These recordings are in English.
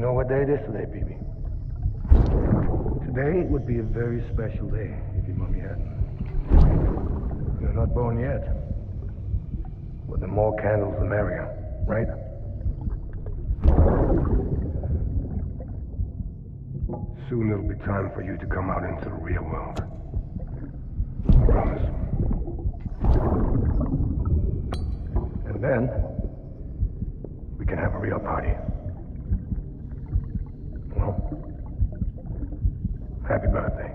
know what day it is today, BB? Today would be a very special day if your mommy hadn't. You're not born yet. But the more candles, the merrier, right? Soon it'll be time for you to come out into the real world. I promise. And then, we can have a real party. Well, happy birthday.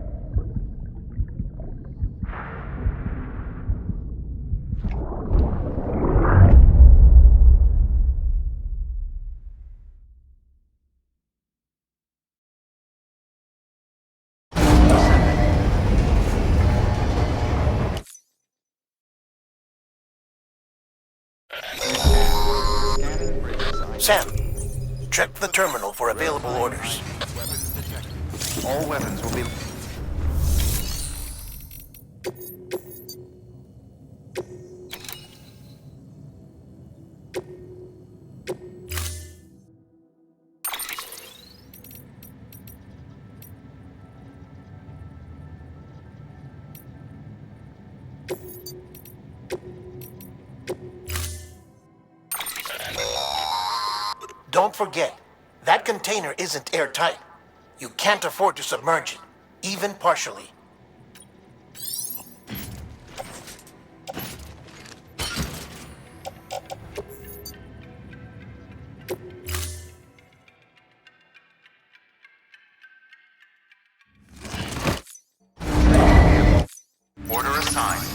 Sam, check the terminal for available orders. All weapons will be... Don't forget, that container isn't airtight. You can't afford to submerge it, even partially. Order assigned.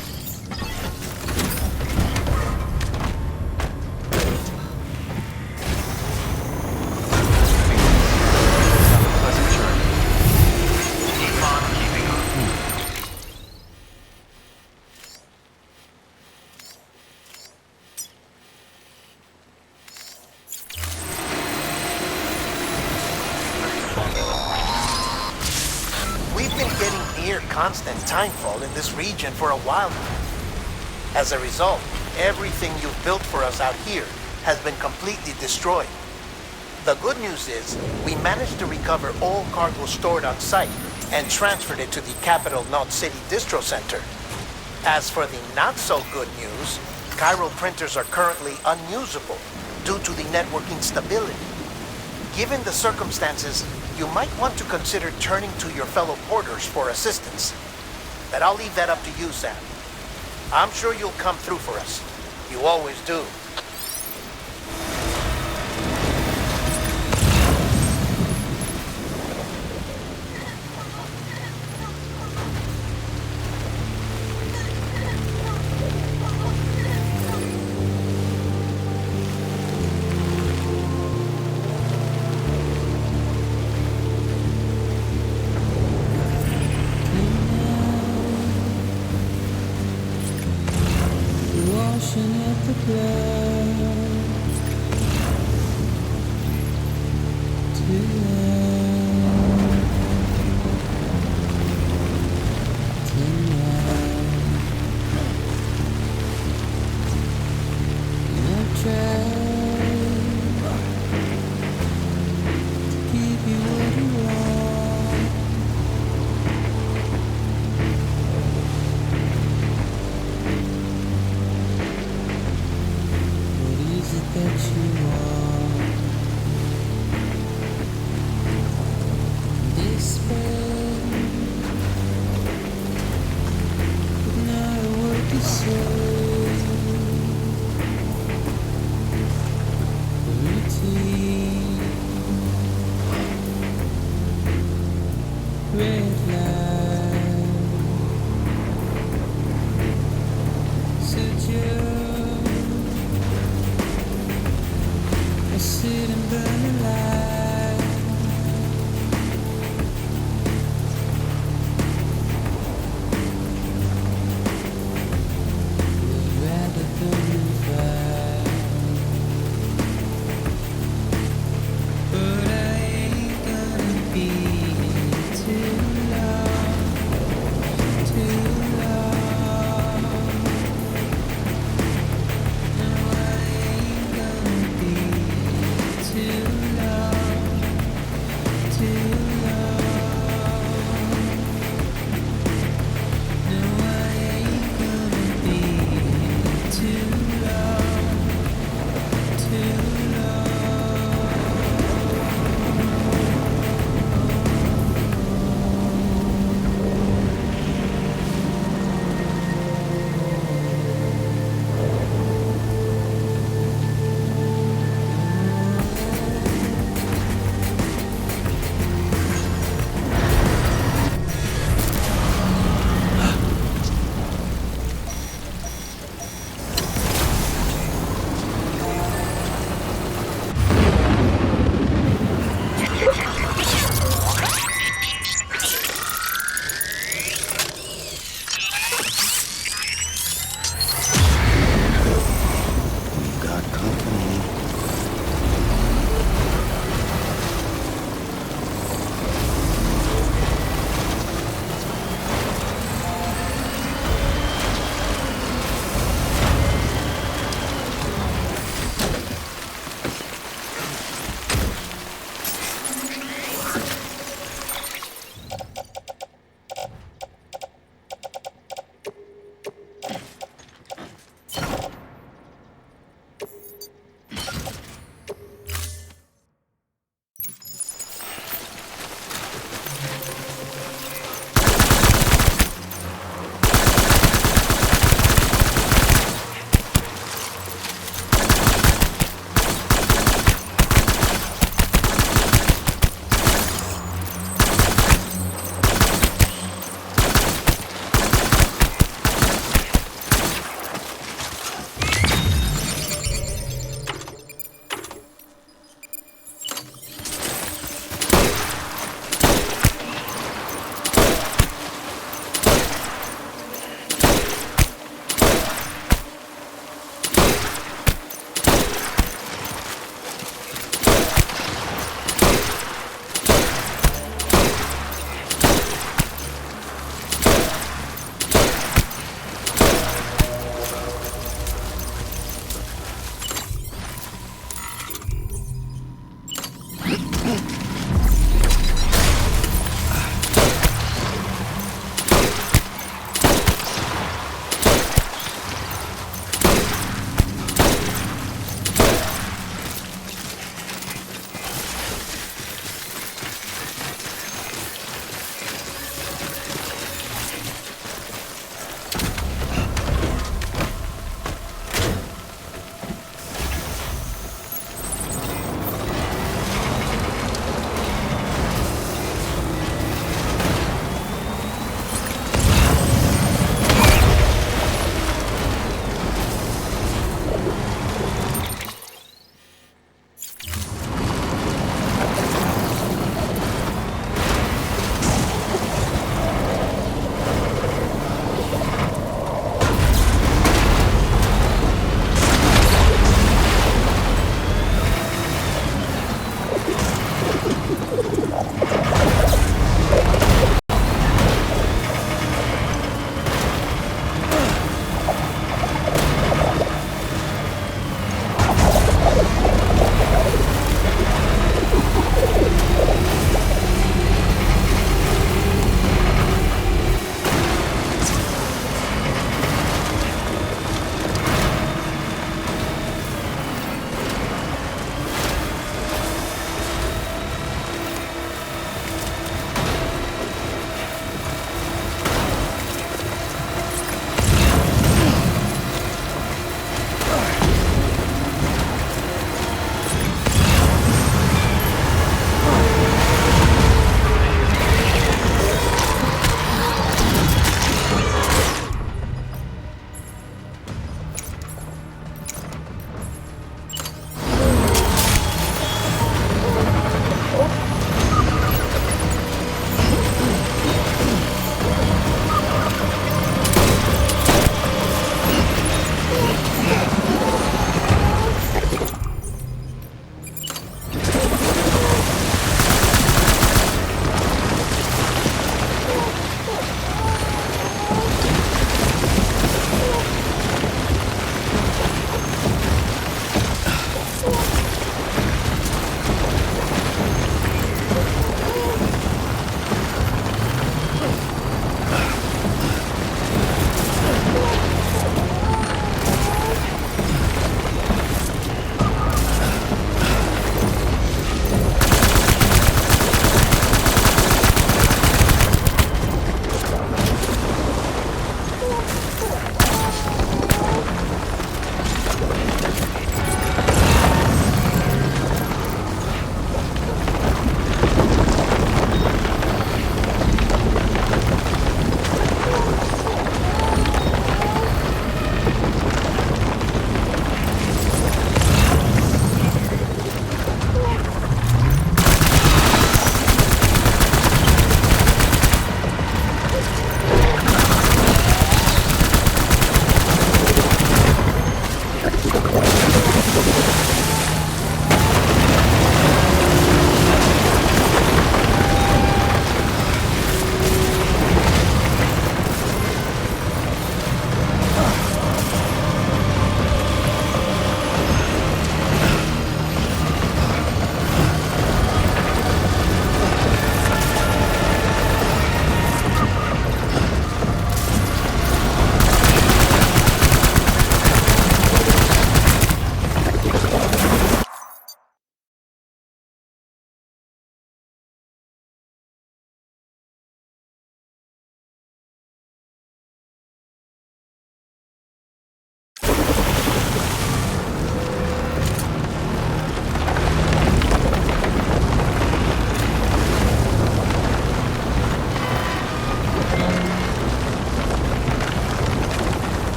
Pleasant journey. Keep on keeping on. We've been getting near constant timefall in this region for a while now. As a result, everything you've built for us out here has been completely destroyed. The good news is, we managed to recover all cargo stored on site and transferred it to the Capital Knot City Distro Center. As for the not-so-good news, chiral printers are currently unusable due to the network instability. Given the circumstances, you might want to consider turning to your fellow porters for assistance. But I'll leave that up to you, Sam. I'm sure you'll come through for us. You always do. Washing at the clouds I've tried to keep you where you are. What is it that you are?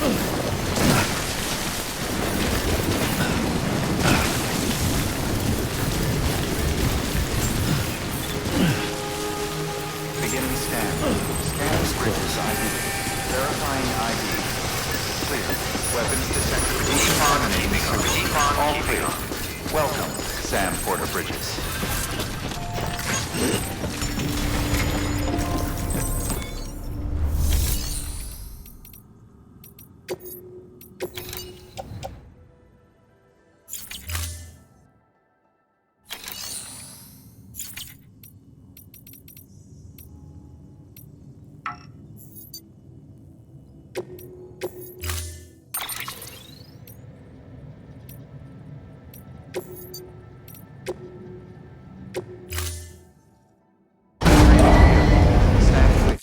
Beginning scan. Scan bridges ID. Verifying ID. Clear. Weapons detected. Decon keeping up. Decon all clear. Welcome, Sam Porter Bridges. Stand clear.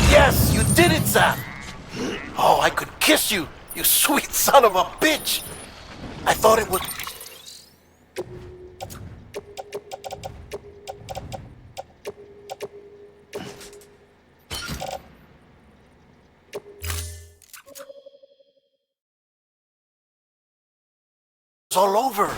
Yes, you did it, Sam! Oh, I could kiss you, you sweet son of a bitch! I thought it would... It's all over.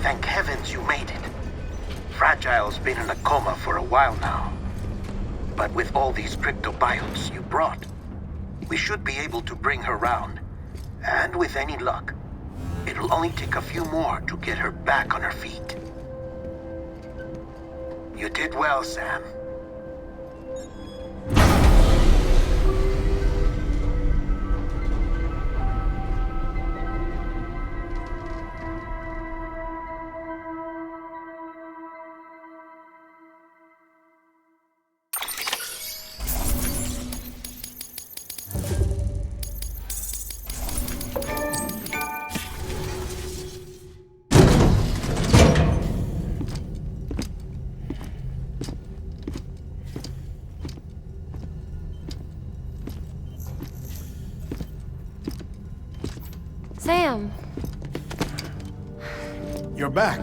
Thank heavens you made it. Fragile's been in a coma for a while now. But with all these cryptobiotes you brought, we should be able to bring her round. And with any luck, it'll only take a few more to get her back on her feet. You did well, Sam. Sam! You're back.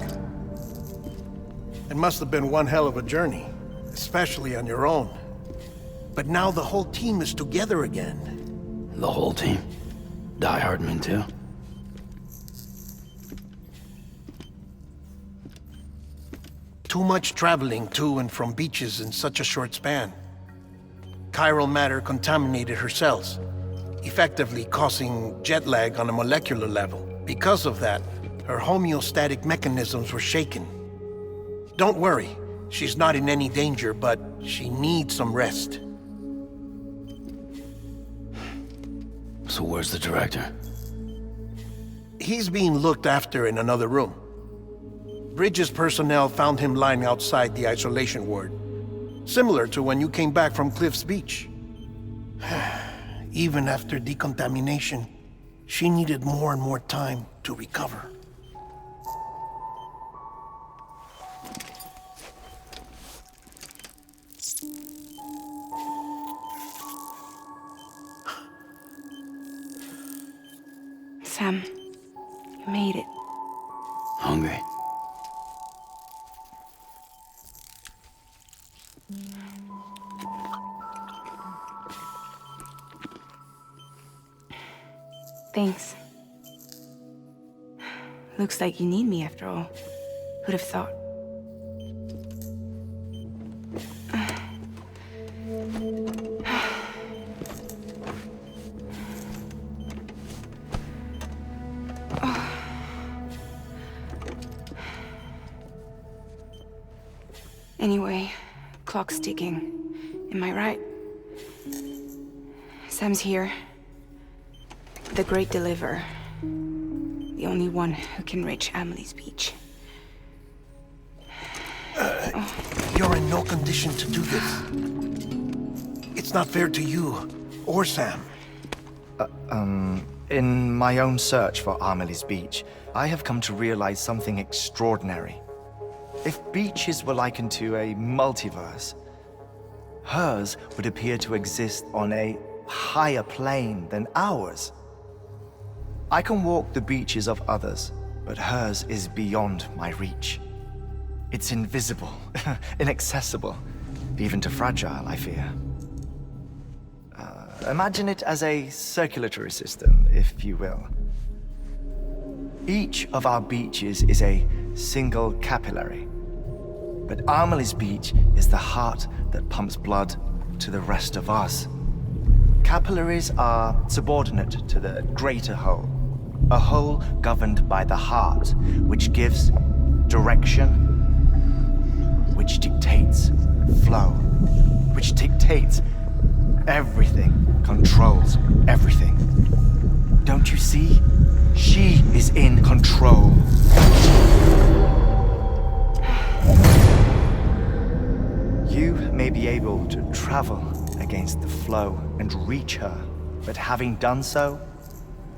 It must have been one hell of a journey, especially on your own. But now the whole team is together again. The whole team? Die Hardman too? Too much traveling to and from beaches in such a short span. Chiral matter contaminated her cells, effectively causing jet lag on a molecular level. Because of that, her homeostatic mechanisms were shaken. Don't worry, she's not in any danger, but she needs some rest. So where's the director? He's being looked after in another room. Bridges personnel found him lying outside the isolation ward, similar to when you came back from Cliff's Beach. Even after decontamination, she needed more and more time to recover. Sam, you made it. Hungry? Thanks. Looks like you need me after all. Who'd have thought? Anyway, clock's ticking. Am I right? Sam's here. The Great Deliver. The only one who can reach Amelie's beach. You're in no condition to do this. It's not fair to you or Sam. In my own search for Amelie's beach, I have come to realize something extraordinary. If beaches were likened to a multiverse, hers would appear to exist on a higher plane than ours. I can walk the beaches of others, but hers is beyond my reach. It's invisible, inaccessible, even to fragile, I fear. Imagine it as a circulatory system, if you will. Each of our beaches is a single capillary. But Amelie's beach is the heart that pumps blood to the rest of us. Capillaries are subordinate to the greater whole. A whole governed by the heart, which gives direction, which dictates flow, which dictates everything, controls everything. Don't you see? She is in control. You may be able to travel against the flow and reach her, but having done so,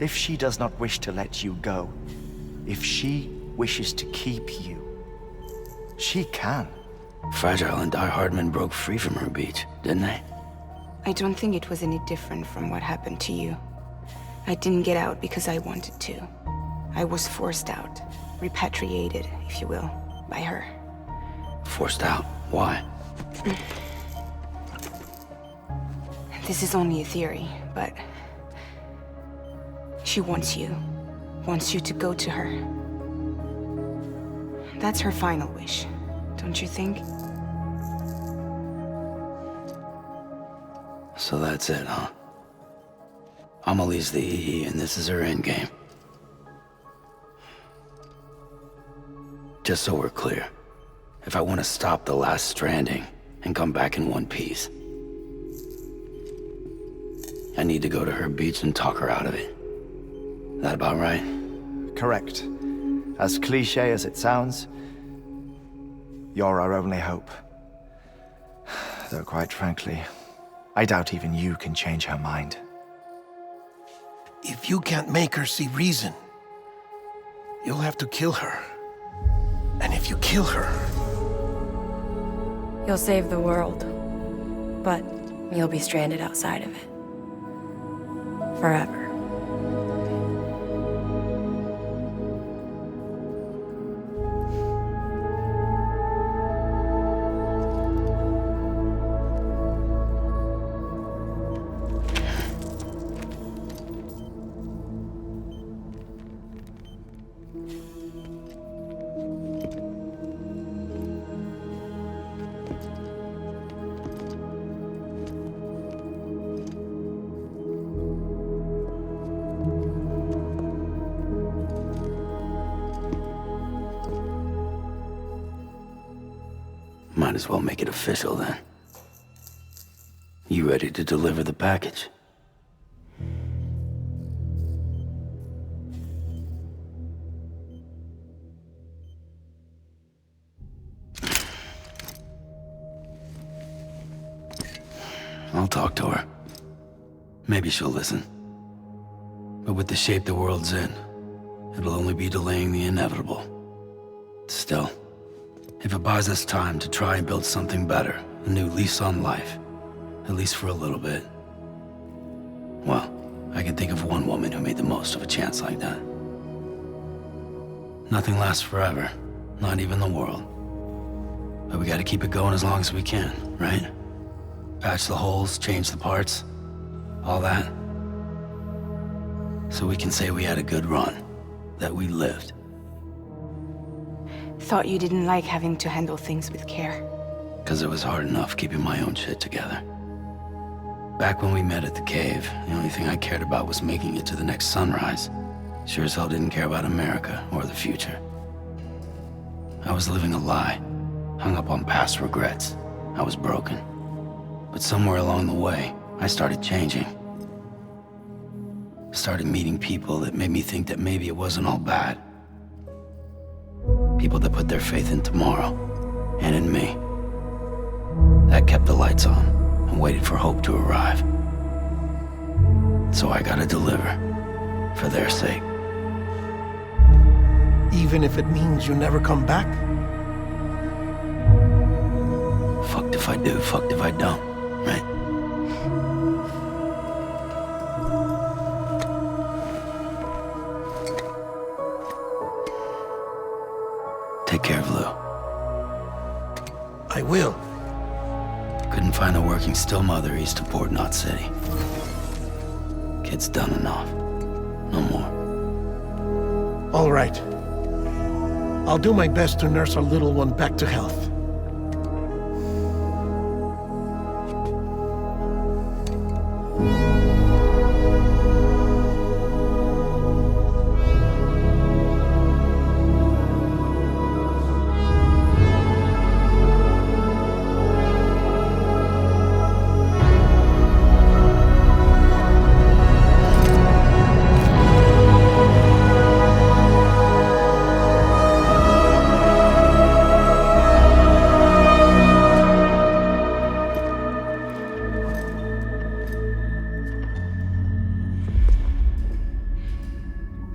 if she does not wish to let you go, if she wishes to keep you, she can. Fragile and Die Hardman broke free from her beach, didn't they? I don't think it was any different from what happened to you. I didn't get out because I wanted to. I was forced out, repatriated, if you will, by her. Forced out? Why? This is only a theory, but she wants you to go to her. That's her final wish, don't you think? So that's it, huh? Amelie's the EE, and this is her endgame. Just so we're clear, if I want to stop the last Stranding and come back in one piece, I need to go to her beach and talk her out of it. That about right? Correct. As cliché as it sounds, you're our only hope. Though quite frankly, I doubt even you can change her mind. If you can't make her see reason, you'll have to kill her. And if you kill her... You'll save the world, but you'll be stranded outside of it. Forever. Might as well make it official then. You ready to deliver the package? I'll talk to her. Maybe she'll listen. But with the shape the world's in, it'll only be delaying the inevitable. Still, if it buys us time to try and build something better, a new lease on life, at least for a little bit, well, I can think of one woman who made the most of a chance like that. Nothing lasts forever, not even the world. But we gotta keep it going as long as we can, right? Patch the holes, change the parts, all that. So we can say we had a good run, that we lived. Thought you didn't like having to handle things with care. 'Cause it was hard enough keeping my own shit together. Back when we met at the cave, the only thing I cared about was making it to the next sunrise. Sure as hell didn't care about America or the future. I was living a lie, hung up on past regrets. I was broken. But somewhere along the way, I started changing. Started meeting people that made me think that maybe it wasn't all bad. People that put their faith in tomorrow, and in me. That kept the lights on, and waited for hope to arrive. So I gotta deliver, for their sake. Even if it means you never come back? Fucked if I do, fucked if I don't, right? Take care of Lou. I will. Couldn't find a working still mother east of Port Knot City. Kid's done enough. No more. All right. I'll do my best to nurse our little one back to health.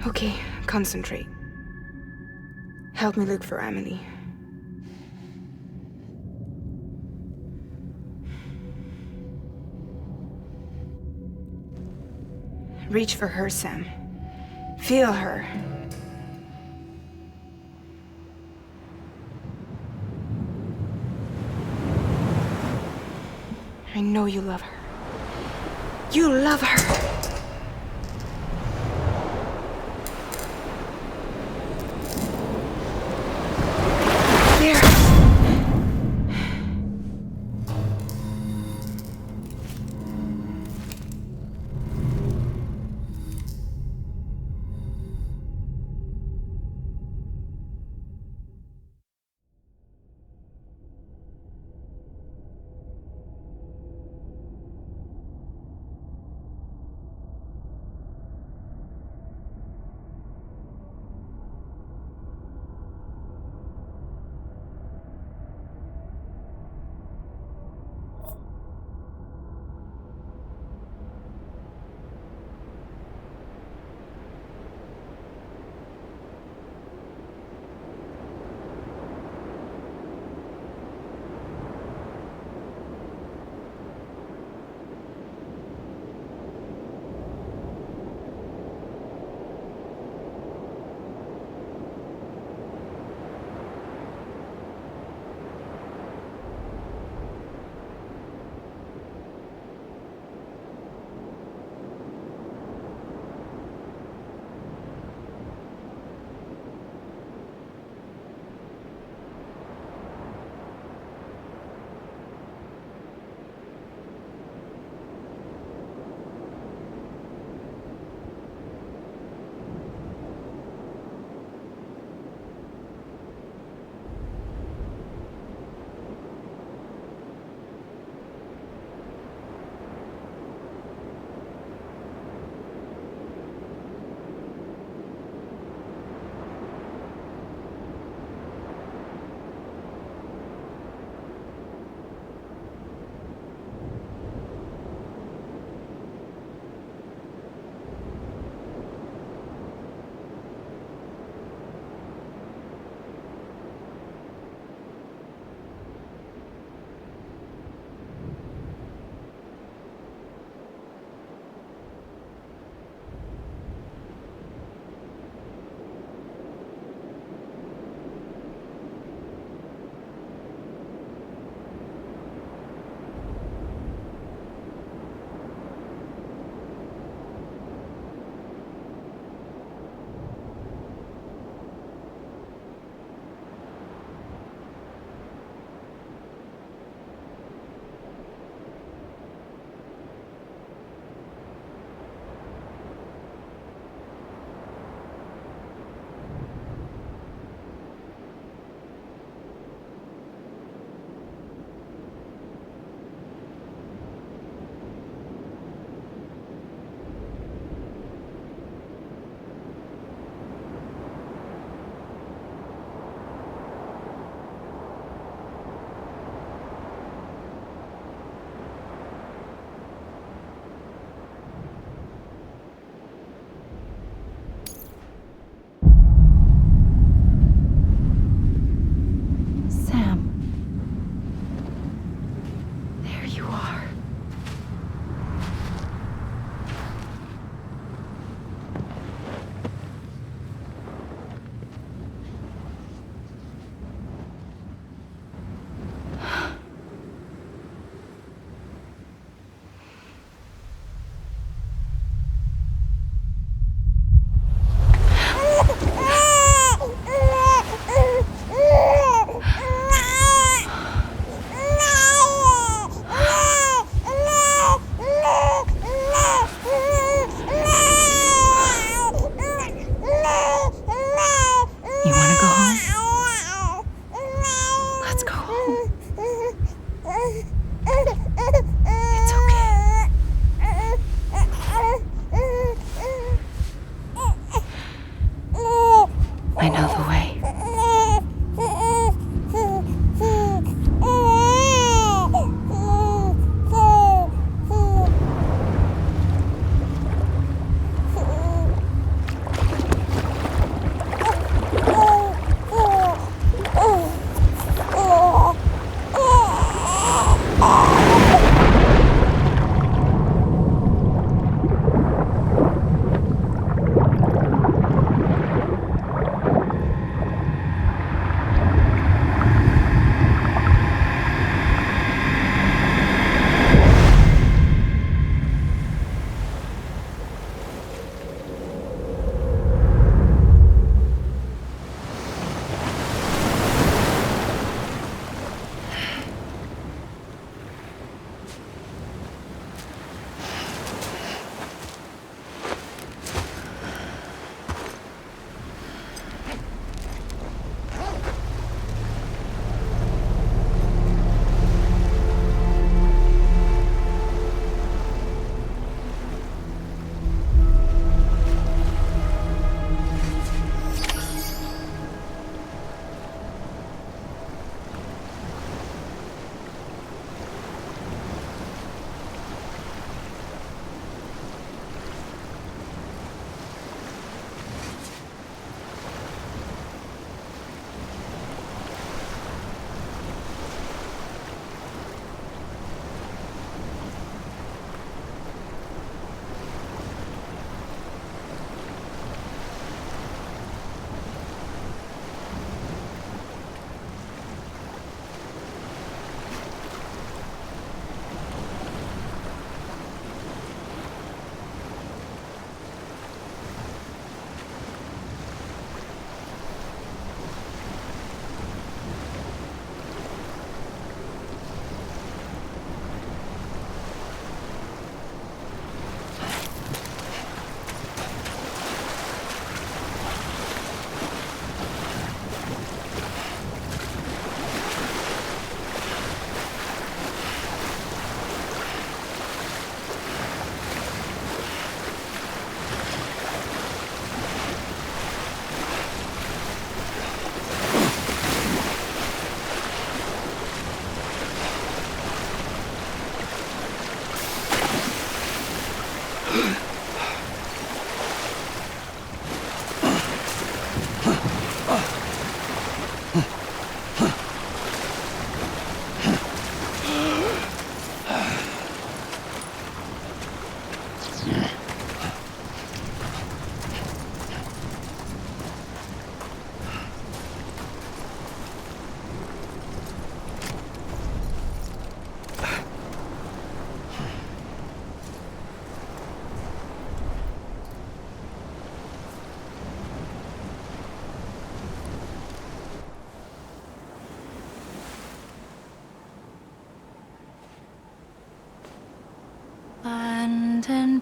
Okay, concentrate. Help me look for Emily. Reach for her, Sam. Feel her. I know you love her. You love her!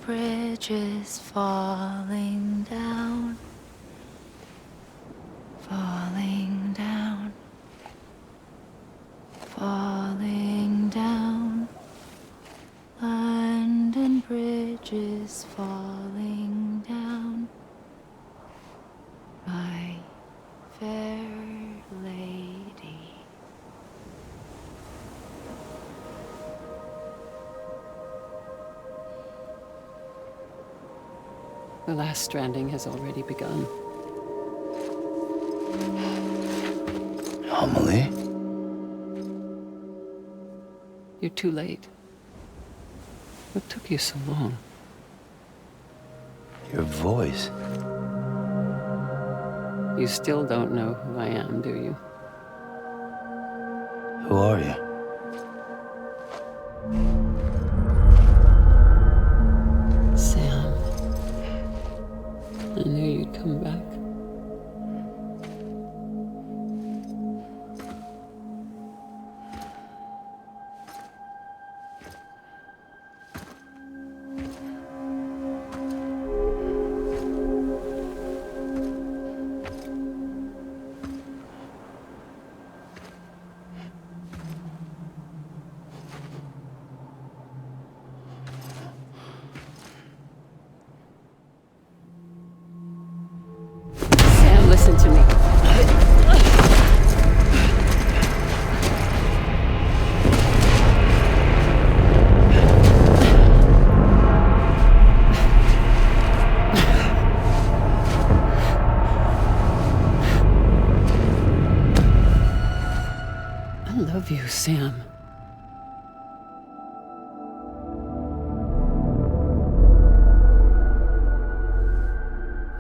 bridges falling down, falling down, falling down. London Bridge is falling down, my fair lady. The last stranding has already begun. Amelie? You're too late. What took you so long? Your voice. You still don't know who I am, do you? Who are you? Sam. I knew you'd come back. Sam, listen to me. I love you, Sam.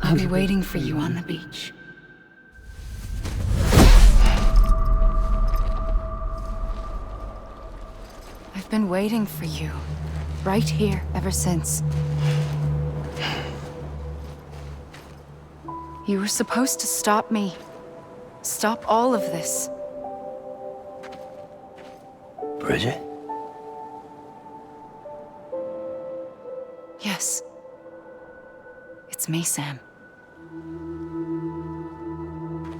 I'll be waiting for you on the beach. I've been waiting for you, right here, ever since. You were supposed to stop me. Stop all of this. Bridget? Yes. It's me, Sam.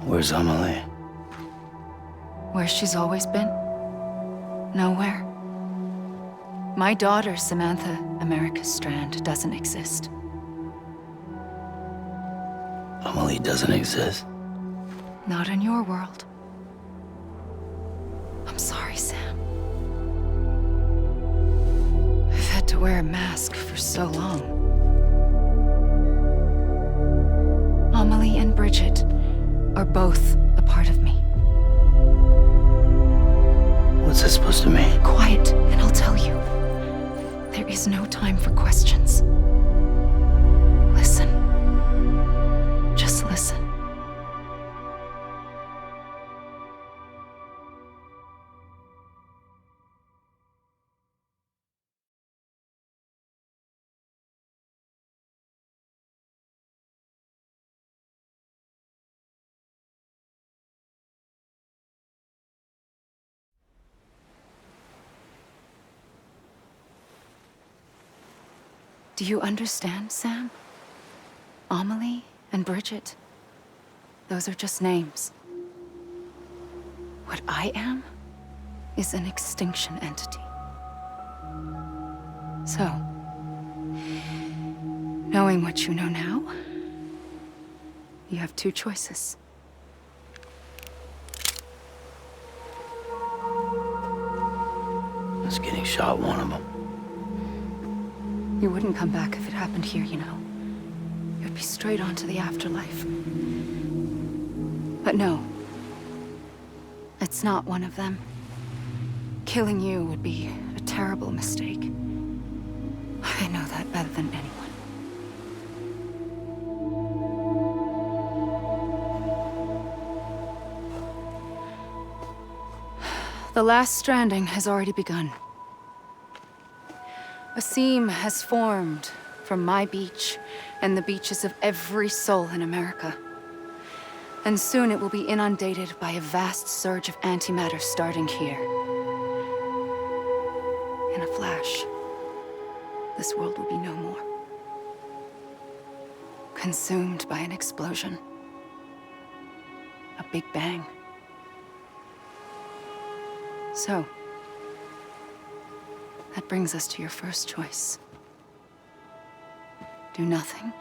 Where's Amelie? Where she's always been. Nowhere. My daughter, Samantha America Strand, doesn't exist. Amelie doesn't exist? Not in your world. I'm sorry, Sam. I've had to wear a mask for so long. Amelie and Bridget are both a part of me. What's that supposed to mean? Quiet, and I'll tell you. There is no time for questions. Listen. Just listen. Do you understand, Sam? Amelie and Bridget, those are just names. What I am is an extinction entity. So, knowing what you know now, you have two choices. Is getting shot one of them? You wouldn't come back if it happened here, you know. You'd be straight on to the afterlife. But no. It's not one of them. Killing you would be a terrible mistake. I know that better than anyone. The last stranding has already begun. A seam has formed from my beach and the beaches of every soul in America. And soon it will be inundated by a vast surge of antimatter starting here. In a flash, this world will be no more. consumed by an explosion. A big bang. So, that brings us to your first choice. Do nothing.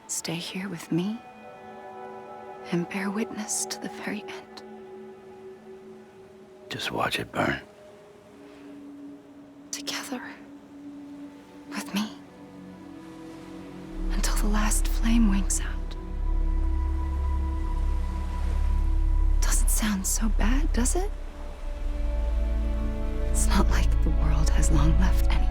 Stay here with me and bear witness to the very end. Just watch it burn. Together. With me. Until the last flame winks out. Doesn't sound so bad, does it? It's not like the world has long left anyway.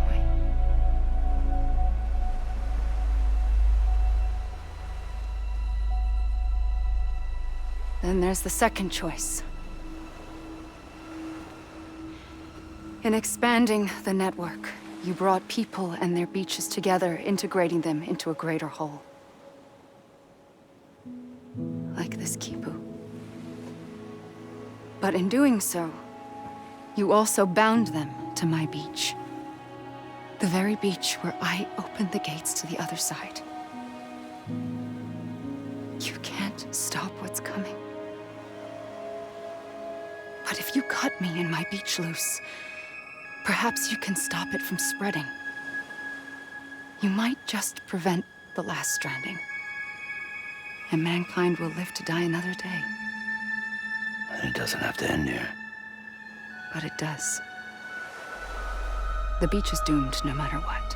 Then there's the second choice. In expanding the network, you brought people and their beaches together, integrating them into a greater whole. Like this Kipu. But in doing so, you also bound them to my beach. The very beach where I opened the gates to the other side. You can't stop what's coming. But if you cut me and my beach loose, perhaps you can stop it from spreading. You might just prevent the last stranding. And mankind will live to die another day. And it doesn't have to end here. But it does. The beach is doomed no matter what.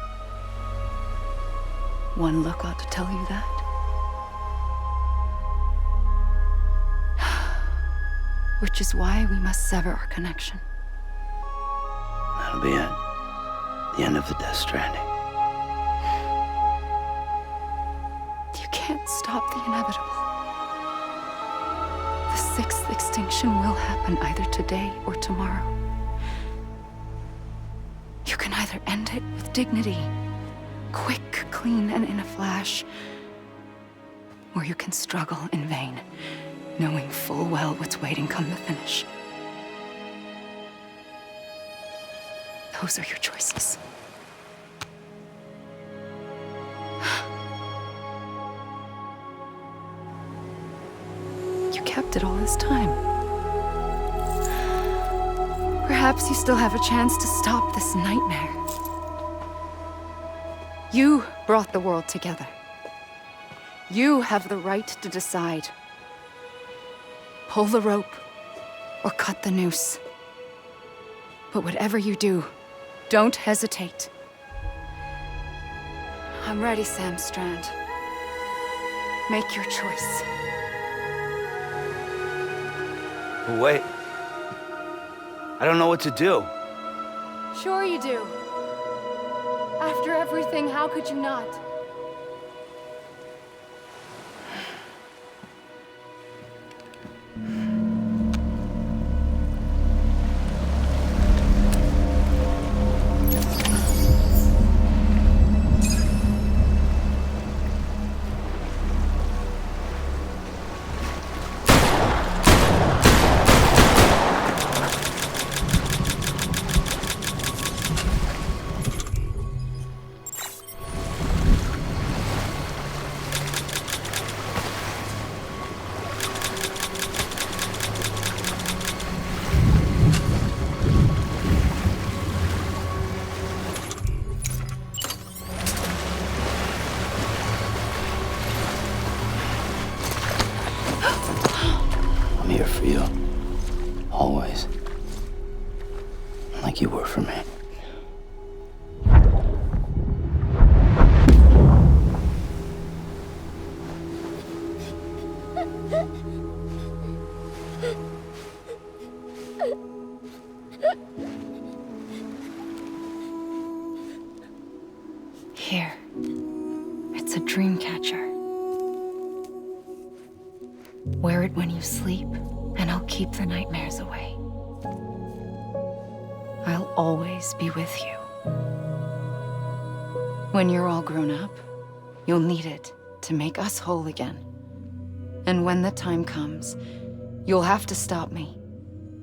One look ought to tell you that. Which is why we must sever our connection. That'll be it. The end of the Death Stranding. You can't stop the inevitable. The sixth extinction will happen either today or tomorrow. You can either end it with dignity, quick, clean, and in a flash, or you can struggle in vain, knowing full well what's waiting come the finish. Those are your choices. You kept it all this time. Perhaps you still have a chance to stop this nightmare. You brought the world together. You have the right to decide. Pull the rope or cut the noose. But whatever you do, don't hesitate. I'm ready, Sam Strand. Make your choice. But wait. I don't know what to do. Sure you do. After everything, how could you not? I'm here for you. Always. Like you were for me. Here. It's a dream catcher. Wear it when you sleep, and I'll keep the nightmares away. I'll always be with you. When you're all grown up, you'll need it to make us whole again. And when the time comes, you'll have to stop me.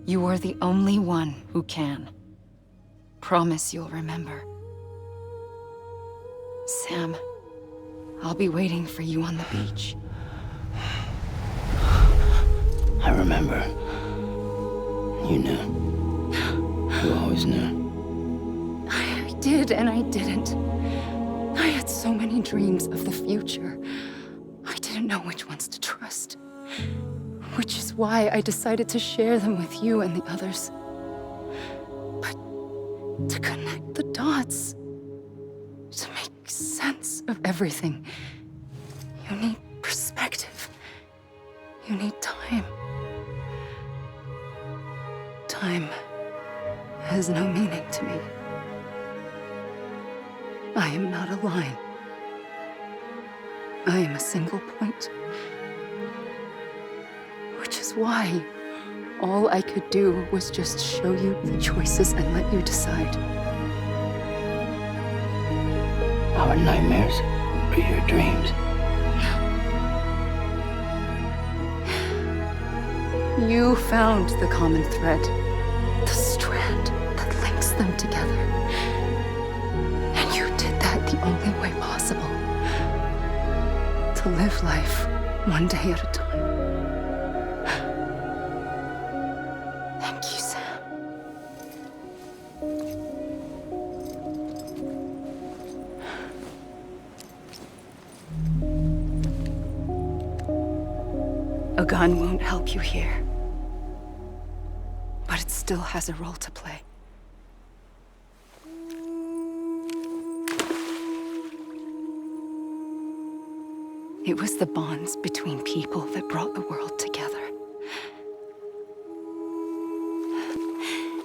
You are the only one who can. Promise you'll remember. Sam, I'll be waiting for you on the beach. I remember. You knew. You always knew. I did and I didn't. I had so many dreams of the future. I didn't know which ones to trust. Which is why I decided to share them with you and the others. But to connect the dots, to make sense of everything, you need perspective. You need time. Time has no meaning to me. I am not a line. I am a single point. Which is why all I could do was just show you the choices and let you decide. Our nightmares are your dreams. You found the common thread, the strand that links them together. And you did that the only way possible. To live life one day at a time. Thank you, Sam. A gun won't help you here. But it still has a role to play. It was the bonds between people that brought the world together.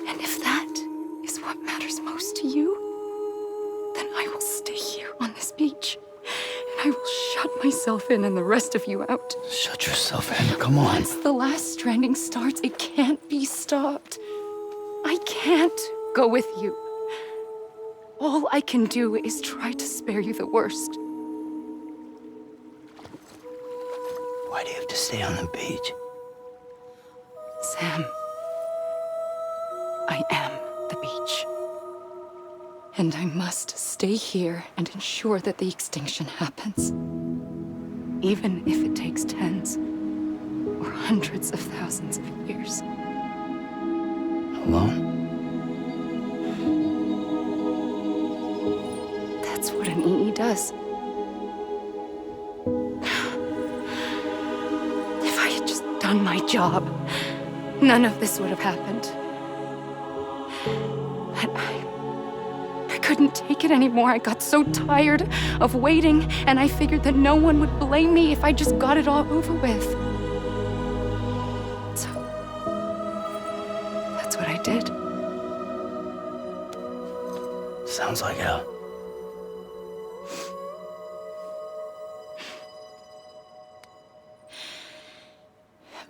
And if that is what matters most to you, then I will stay here on this beach. And I will shut myself in and the rest of you out. Shut yourself in, come on. Once the last stranding starts, it can't be stopped. I can't go with you. All I can do is try to spare you the worst. Why do you have to stay on the beach? Sam, I am the beach. And I must stay here and ensure that the extinction happens. Even if it takes tens or hundreds of thousands of years. Alone? That's what an EE does. If I had just done my job, none of this would have happened. But I couldn't take it anymore. I got so tired of waiting, and I figured that no one would blame me if I just got it all over with. So, that's what I did. Sounds like hell.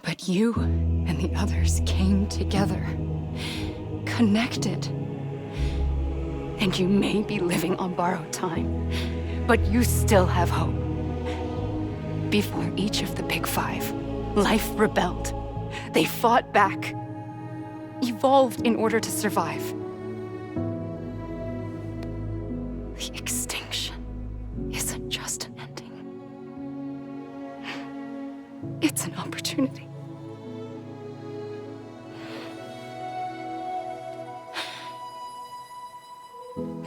But you and the others came together, connected. And you may be living on borrowed time, but you still have hope. Before each of the Big Five, life rebelled. They fought back, evolved in order to survive. The extinction isn't just an ending. It's an opportunity.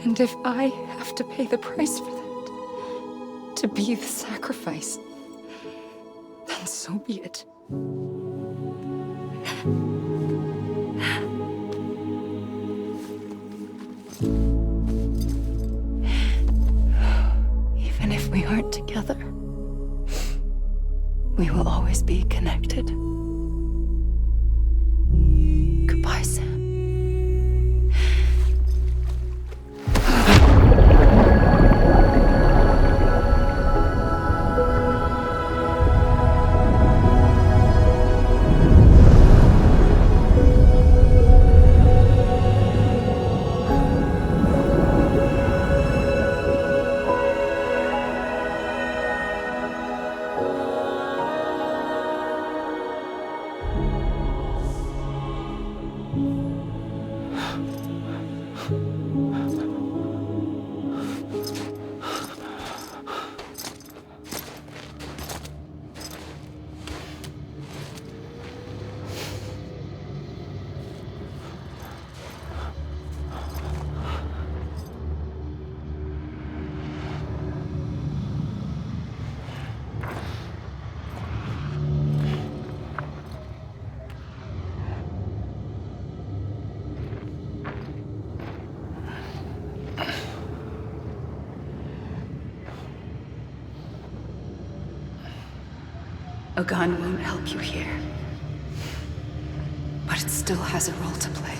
And if I have to pay the price for that, to be the sacrifice, then so be it. Even if we aren't together, we will always be connected. Goodbye, Sam. A gun won't help you here. But it still has a role to play.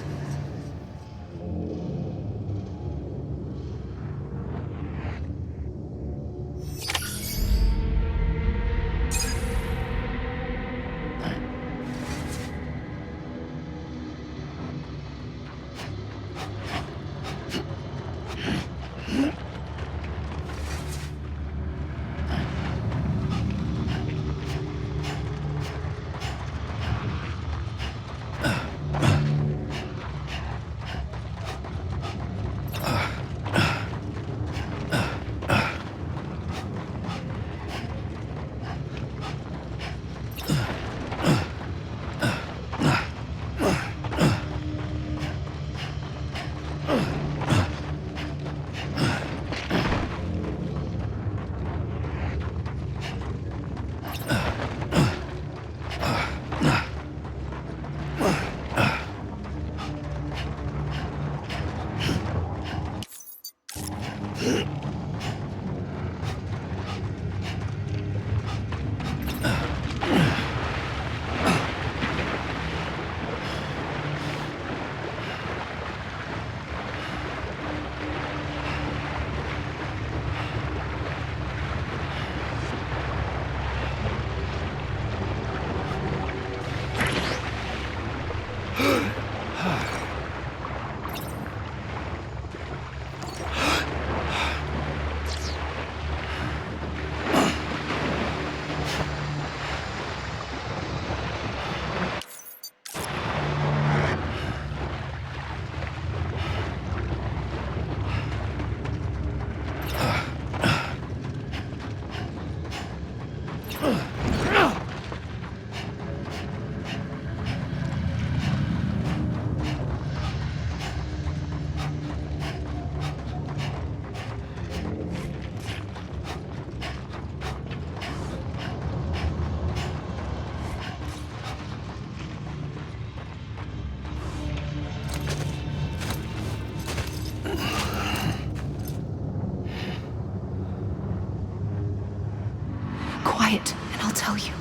Quiet, and I'll tell you.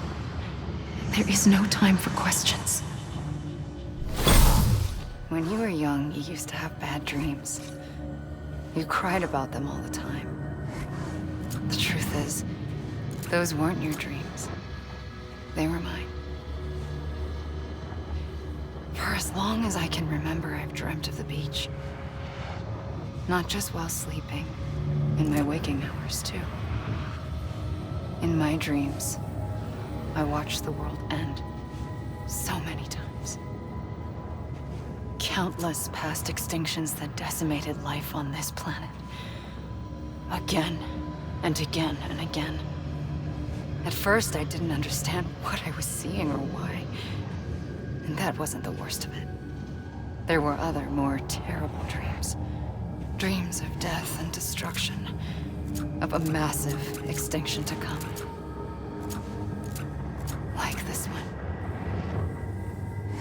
There is no time for questions. When you were young, you used to have bad dreams. You cried about them all the time. The truth is, those weren't your dreams. They were mine. For as long as I can remember, I've dreamt of the beach. Not just while sleeping, in my waking hours, too. In my dreams, I watched the world end so many times. Countless past extinctions that decimated life on this planet. Again, and again, and again. At first, I didn't understand what I was seeing or why. And that wasn't the worst of it. There were other, more terrible dreams. Dreams of death and destruction. Of a massive extinction to come. Like this one.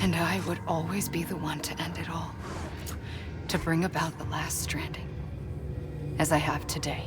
And I would always be the one to end it all. To bring about the last stranding. As I have today.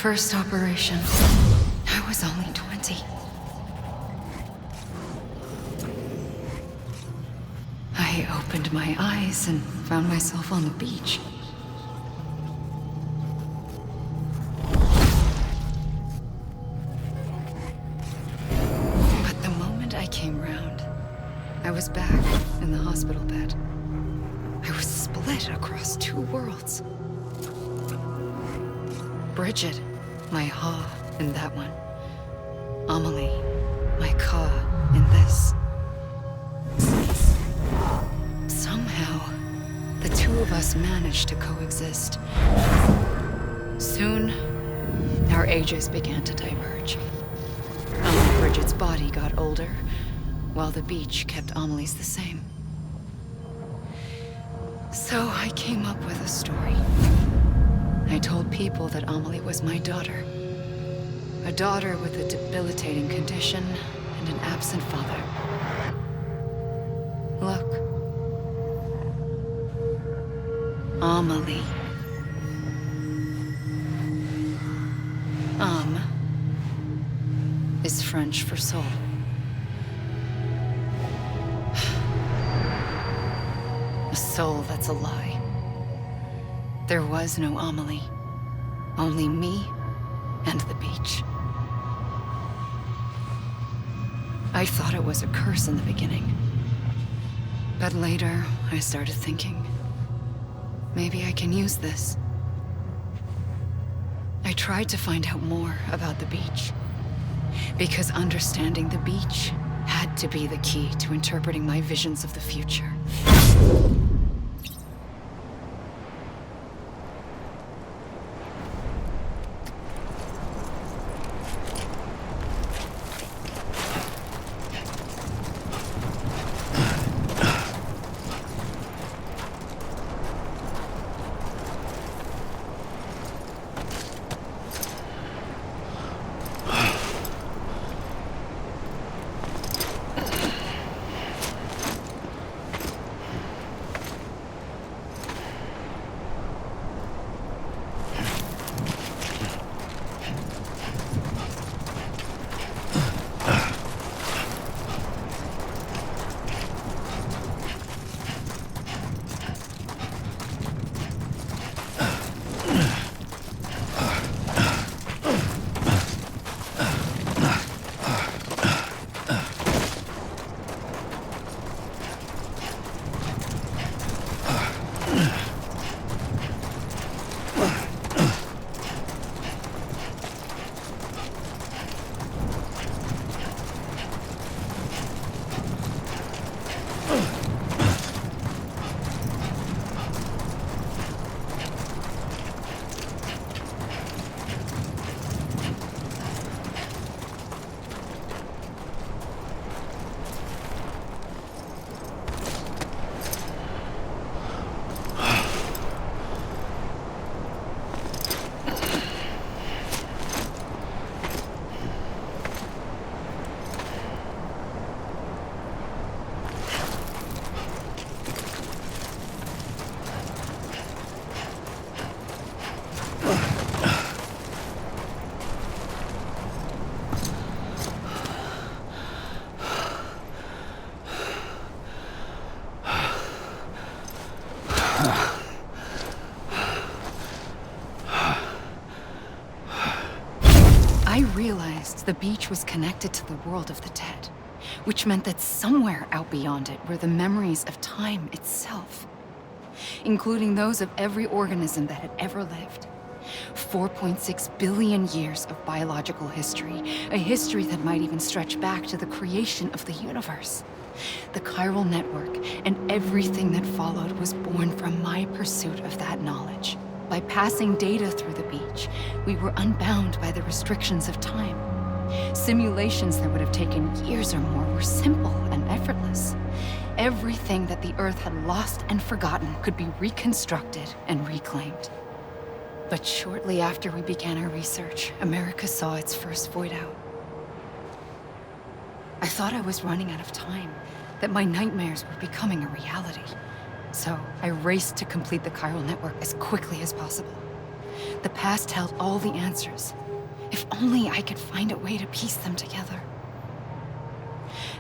first operation, I was only 20. I opened my eyes and found myself on the beach. But the moment I came round, I was back in the hospital bed. I was split across two worlds. Bridget, my Ha in that one. Amelie, my Ka in this. Somehow, the two of us managed to coexist. Soon, our ages began to diverge. Bridget's body got older, while the beach kept Amelie's the same. So I came up with a story. I told people that Amelie was my daughter. A daughter with a debilitating condition and an absent father. Look. Amelie. Am is French for soul. A soul that's a lie. There was no Amelie. Only me and the beach. I thought it was a curse in the beginning. But later, I started thinking, maybe I can use this. I tried to find out more about the beach. Because understanding the beach had to be the key to interpreting my visions of the future. I realized the beach was connected to the world of the dead, which meant that somewhere out beyond it were the memories of time itself, including those of every organism that had ever lived. 4.6 billion years of biological history, a history that might even stretch back to the creation of the universe. The chiral network and everything that followed was born from my pursuit of that knowledge. By passing data through the beach, we were unbound by the restrictions of time. Simulations that would have taken years or more were simple and effortless. Everything that the Earth had lost and forgotten could be reconstructed and reclaimed. But shortly after we began our research, America saw its first void out. I thought I was running out of time, that my nightmares were becoming a reality. So I raced to complete the chiral network as quickly as possible. The past held all the answers. If only I could find a way to piece them together.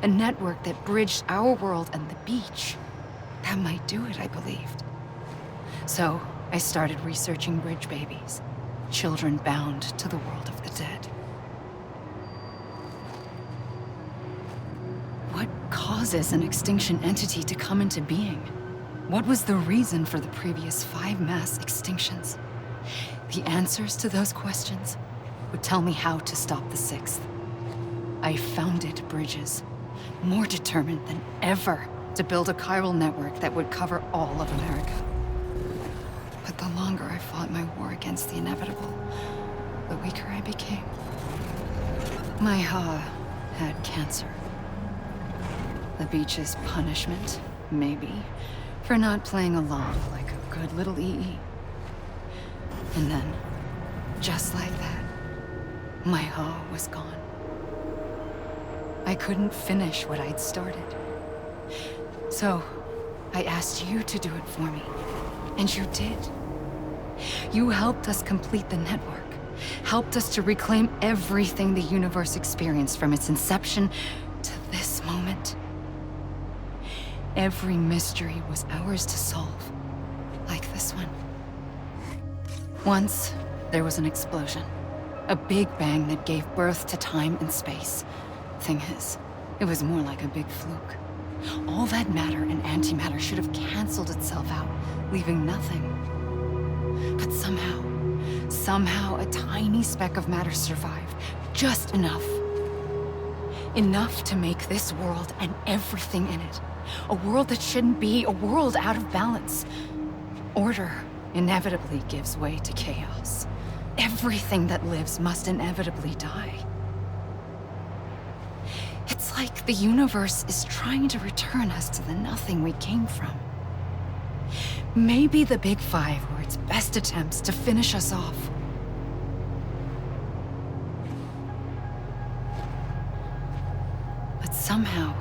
A network that bridged our world and the beach. That might do it, I believed. So, I started researching bridge babies. Children bound to the world of the dead. What causes an extinction entity to come into being? What was the reason for the previous 5 mass extinctions? The answers to those questions would tell me how to stop the 6th. I founded bridges, more determined than ever to build a chiral network that would cover all of America. But the longer I fought my war against the inevitable, the weaker I became. My Ha had cancer. The beach's punishment, maybe, for not playing along like a good little EE. And then, just like that, my Ha was gone. I couldn't finish what I'd started. So, I asked you to do it for me. And you did. You helped us complete the network. Helped us to reclaim everything the universe experienced from its inception to this moment. Every mystery was ours to solve. Like this one. Once, there was an explosion. A big bang that gave birth to time and space. Thing is, it was more like a big fluke. All that matter and antimatter should have canceled itself out, leaving nothing. But somehow a tiny speck of matter survived. Just enough. Enough to make this world and everything in it. A world that shouldn't be, a world out of balance. Order inevitably gives way to chaos. Everything that lives must inevitably die. It's like the universe is trying to return us to the nothing we came from. Maybe the Big Five were its best attempts to finish us off. But somehow,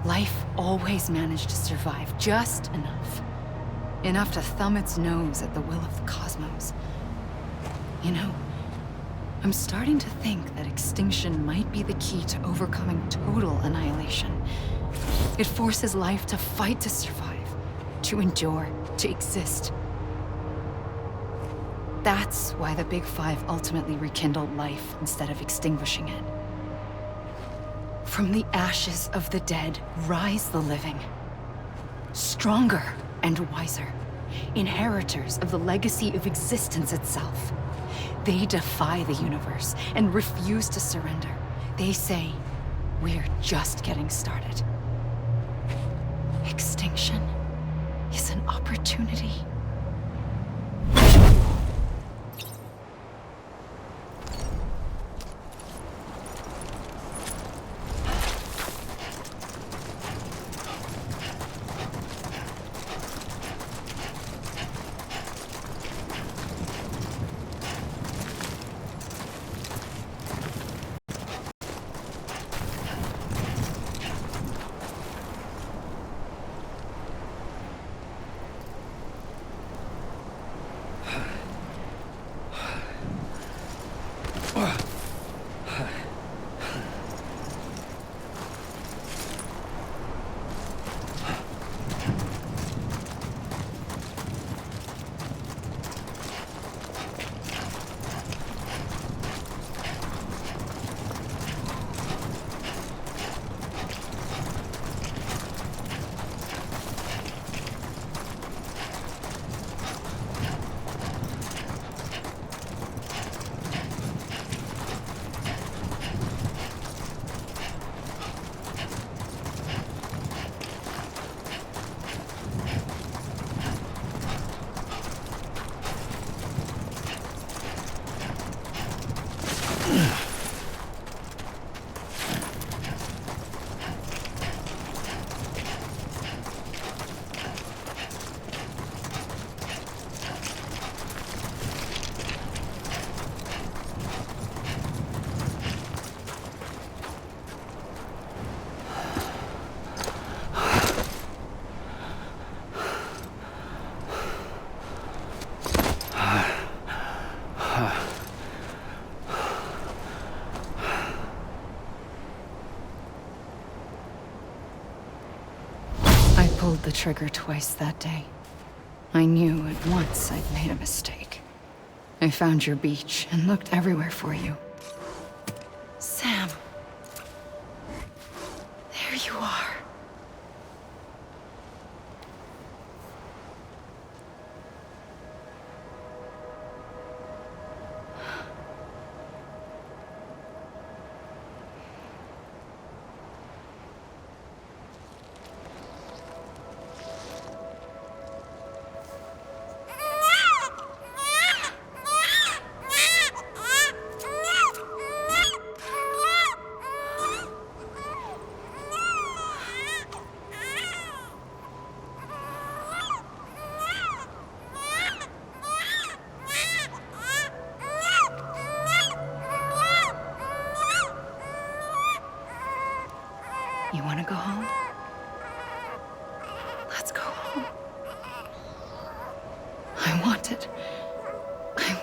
life always managed to survive just enough. Enough to thumb its nose at the will of the cosmos. You know, I'm starting to think that extinction might be the key to overcoming total annihilation. It forces life to fight to survive, to endure, to exist. That's why the Big Five ultimately rekindled life instead of extinguishing it. From the ashes of the dead rise the living. Stronger and wiser. Inheritors of the legacy of existence itself. They defy the universe and refuse to surrender. They say, we're just getting started. Extinction is an opportunity. the trigger twice that day. I knew at once I'd made a mistake. I found your beach and looked everywhere for you. Sam. There you are. You want to go home? Let's go home. I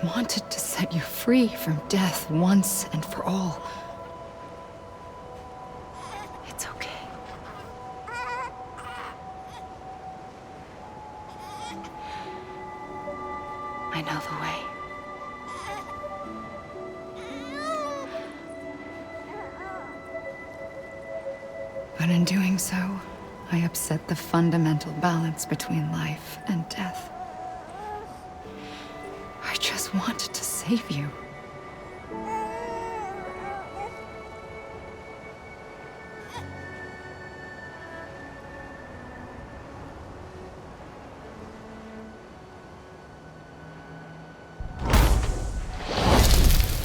wanted to set you free from death once and for all. It's okay. I know the way. But in doing so, I upset the fundamental balance between life and death. I just wanted to save you.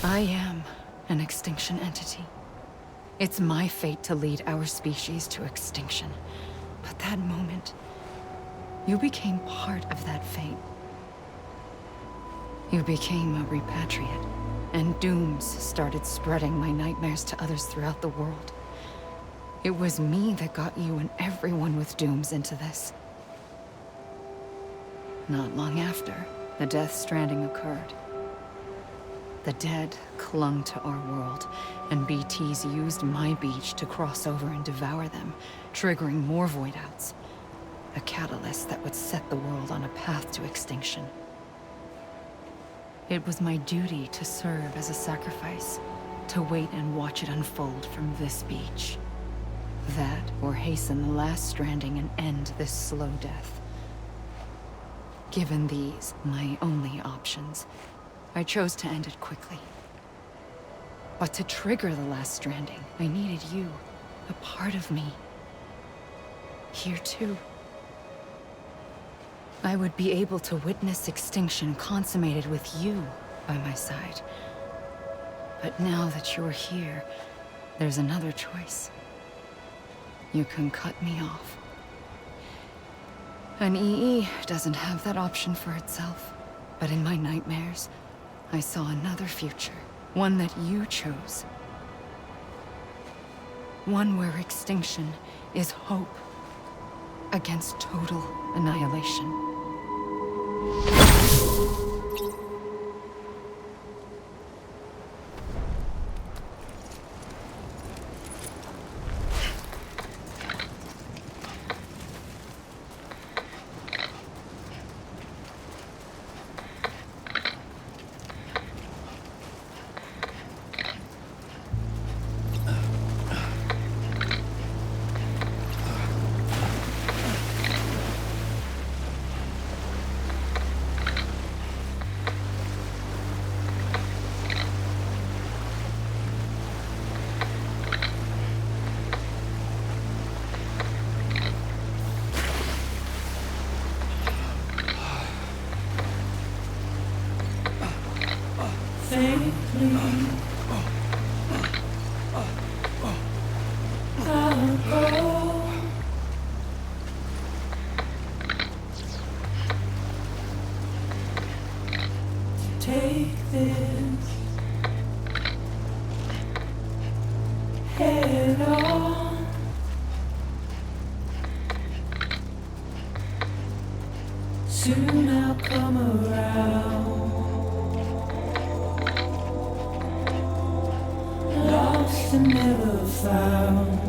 I am an extinction entity. It's my fate to lead our species to extinction. But that moment, you became part of that fate. You became a repatriate, and dooms started spreading my nightmares to others throughout the world. It was me that got you and everyone with dooms into this. Not long after, the Death Stranding occurred. The dead clung to our world, and BTs used my beach to cross over and devour them, triggering more void-outs. A catalyst that would set the world on a path to extinction. It was my duty to serve as a sacrifice, to wait and watch it unfold from this beach. That, or hasten the last stranding and end this slow death. Given these, my only options, I chose to end it quickly. But to trigger the last stranding, I needed you, a part of me. Here too. I would be able to witness extinction consummated with you by my side. But now that you're here, there's another choice. You can cut me off. An EE doesn't have that option for itself. But in my nightmares, I saw another future. One that you chose. One where extinction is hope against total annihilation. Take this head on. Soon I'll come around. Lost and never found.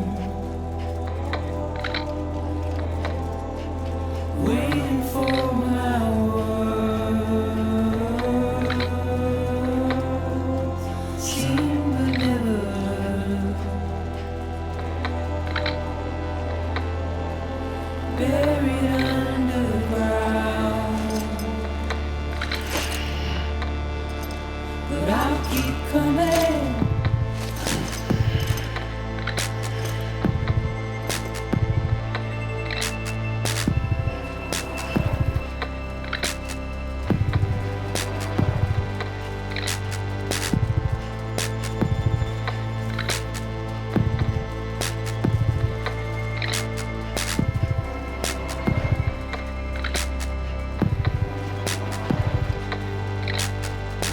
keep coming.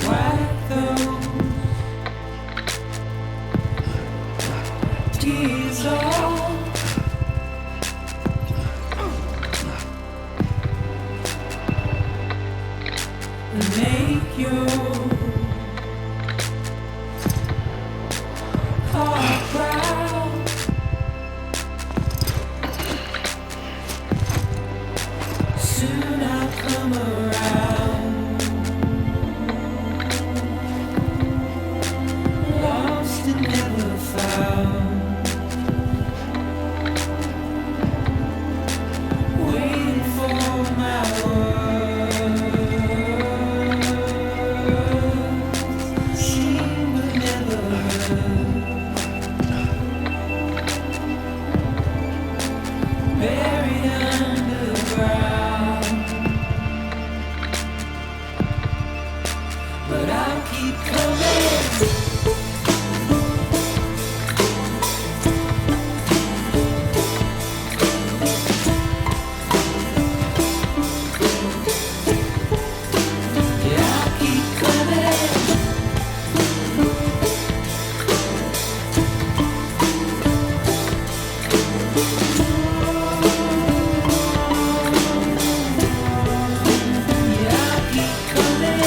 Wipe those tears off. And make your heart proud. Soon I'll come around. Lost and never found. Waiting for my words. Seen but never heard. Buried underground. But I'll keep coming. Yeah, I'll keep coming. Yeah, I'll keep coming.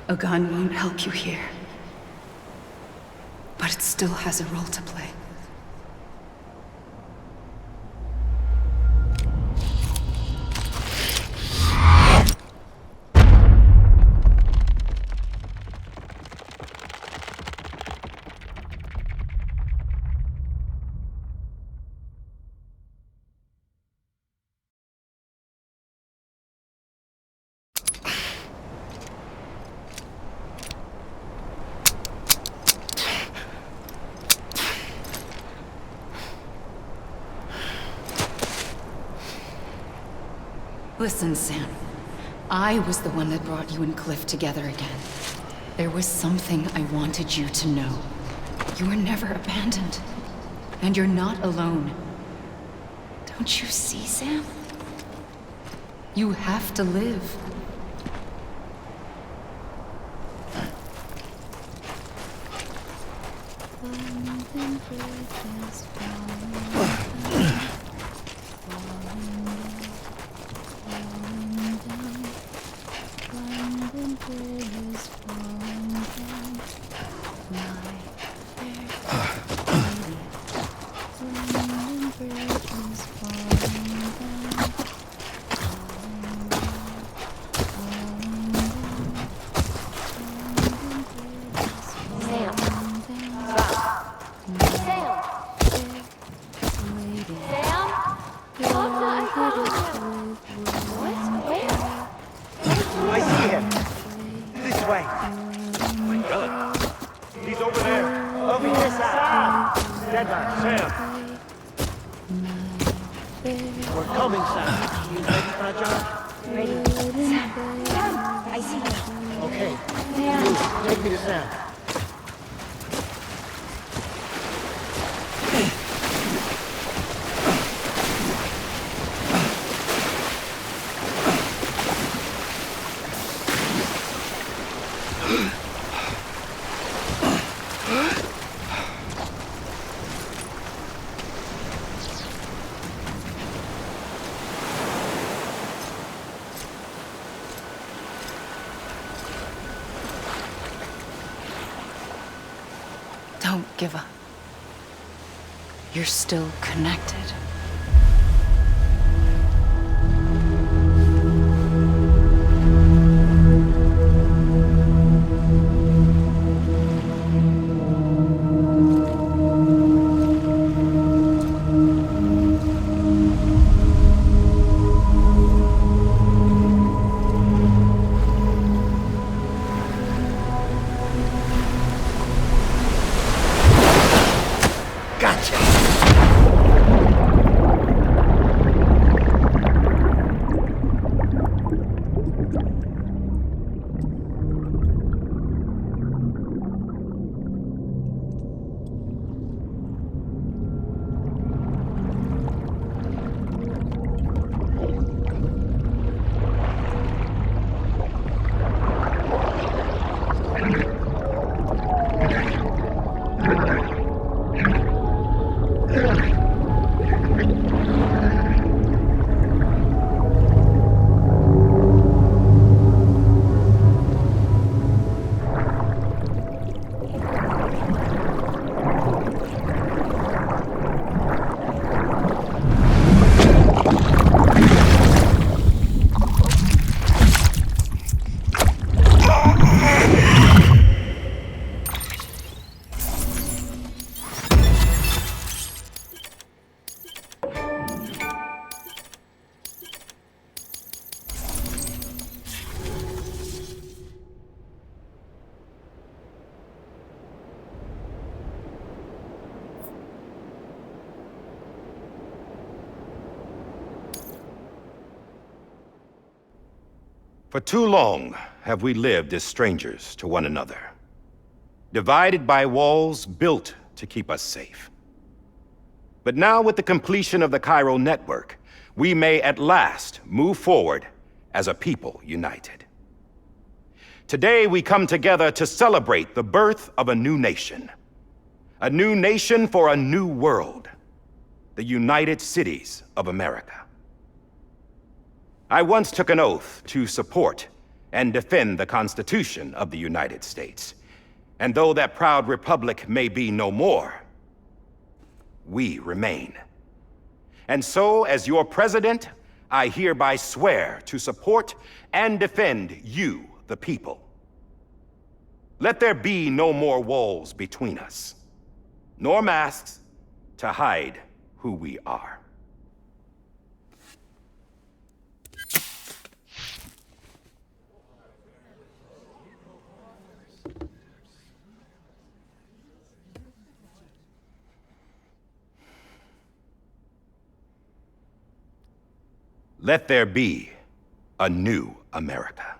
A gun won't help you here. But it still has a role to play. Listen, Sam. I was the one that brought you and Cliff together again. There was something I wanted you to know. You were never abandoned. And you're not alone. Don't you see, Sam? You have to live. Don't give up. You're still connected. For too long have we lived as strangers to one another, divided by walls built to keep us safe. But now, with the completion of the chiral network, we may at last move forward as a people united. Today we come together to celebrate the birth of a new nation for a new world, the United Cities of America. I once took an oath to support and defend the Constitution of the United States. And though that proud republic may be no more, we remain. And so, as your president, I hereby swear to support and defend you, the people. Let there be no more walls between us, nor masks to hide who we are. Let there be a new America.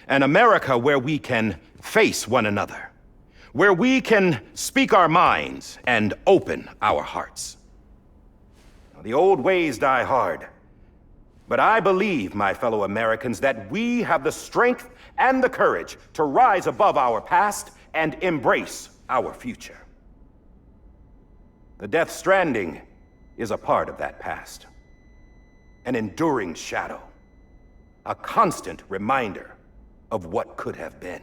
An America where we can face one another, where we can speak our minds and open our hearts. Now, the old ways die hard, but I believe, my fellow Americans, that we have the strength and the courage to rise above our past and embrace our future. The Death Stranding is a part of that past. An enduring shadow, a constant reminder of what could have been.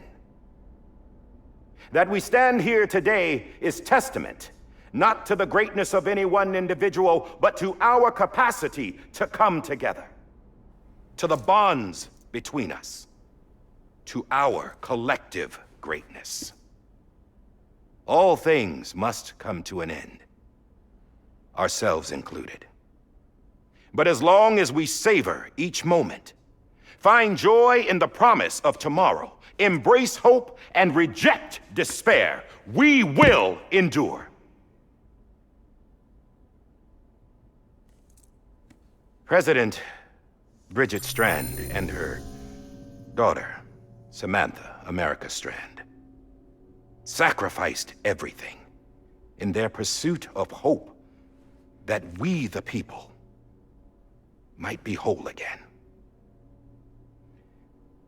That we stand here today is testament, not to the greatness of any one individual, but to our capacity to come together, to the bonds between us, to our collective greatness. All things must come to an end, ourselves included. But as long as we savor each moment, find joy in the promise of tomorrow, embrace hope, and reject despair, we will endure. President Bridget Strand and her daughter, Samantha America Strand, sacrificed everything in their pursuit of hope that we, the people, might be whole again.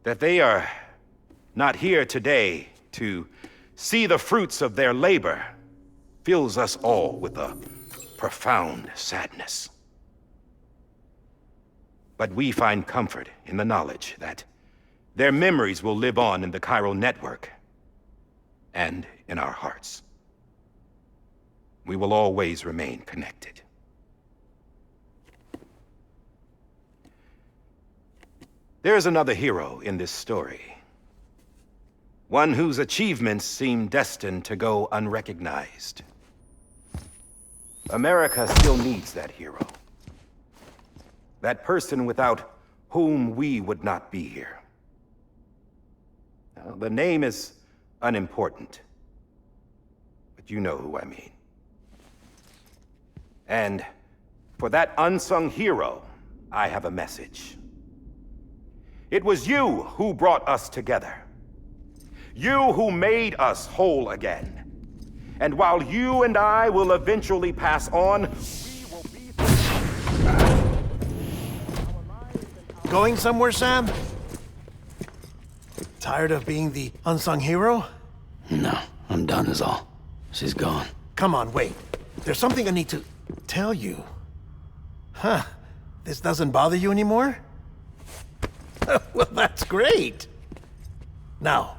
That they are not here today to see the fruits of their labor fills us all with a profound sadness. But we find comfort in the knowledge that their memories will live on in the chiral network and in our hearts. We will always remain connected. There is another hero in this story. One whose achievements seem destined to go unrecognized. America still needs that hero. That person without whom we would not be here. Now, the name is unimportant, but you know who I mean. And for that unsung hero, I have a message. It was you who brought us together. You who made us whole again. And while you and I will eventually pass on, we will be... Going somewhere, Sam? Tired of being the unsung hero? No, I'm done is all. She's gone. Come on, wait. There's something I need to tell you. Huh. This doesn't bother you anymore? Well, that's great. Now,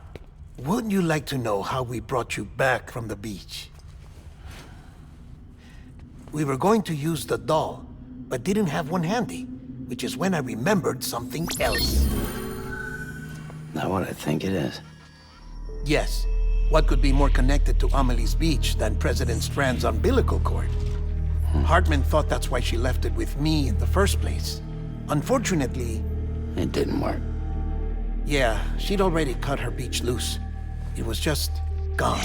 wouldn't you like to know how we brought you back from the beach? We were going to use the doll, but didn't have one handy, which is when I remembered something else. Not what I think it is. Yes. What could be more connected to Amelie's beach than President Strand's umbilical cord? Hartman thought that's why she left it with me in the first place. Unfortunately... It didn't work. Yeah, she'd already cut her beach loose. It was just gone.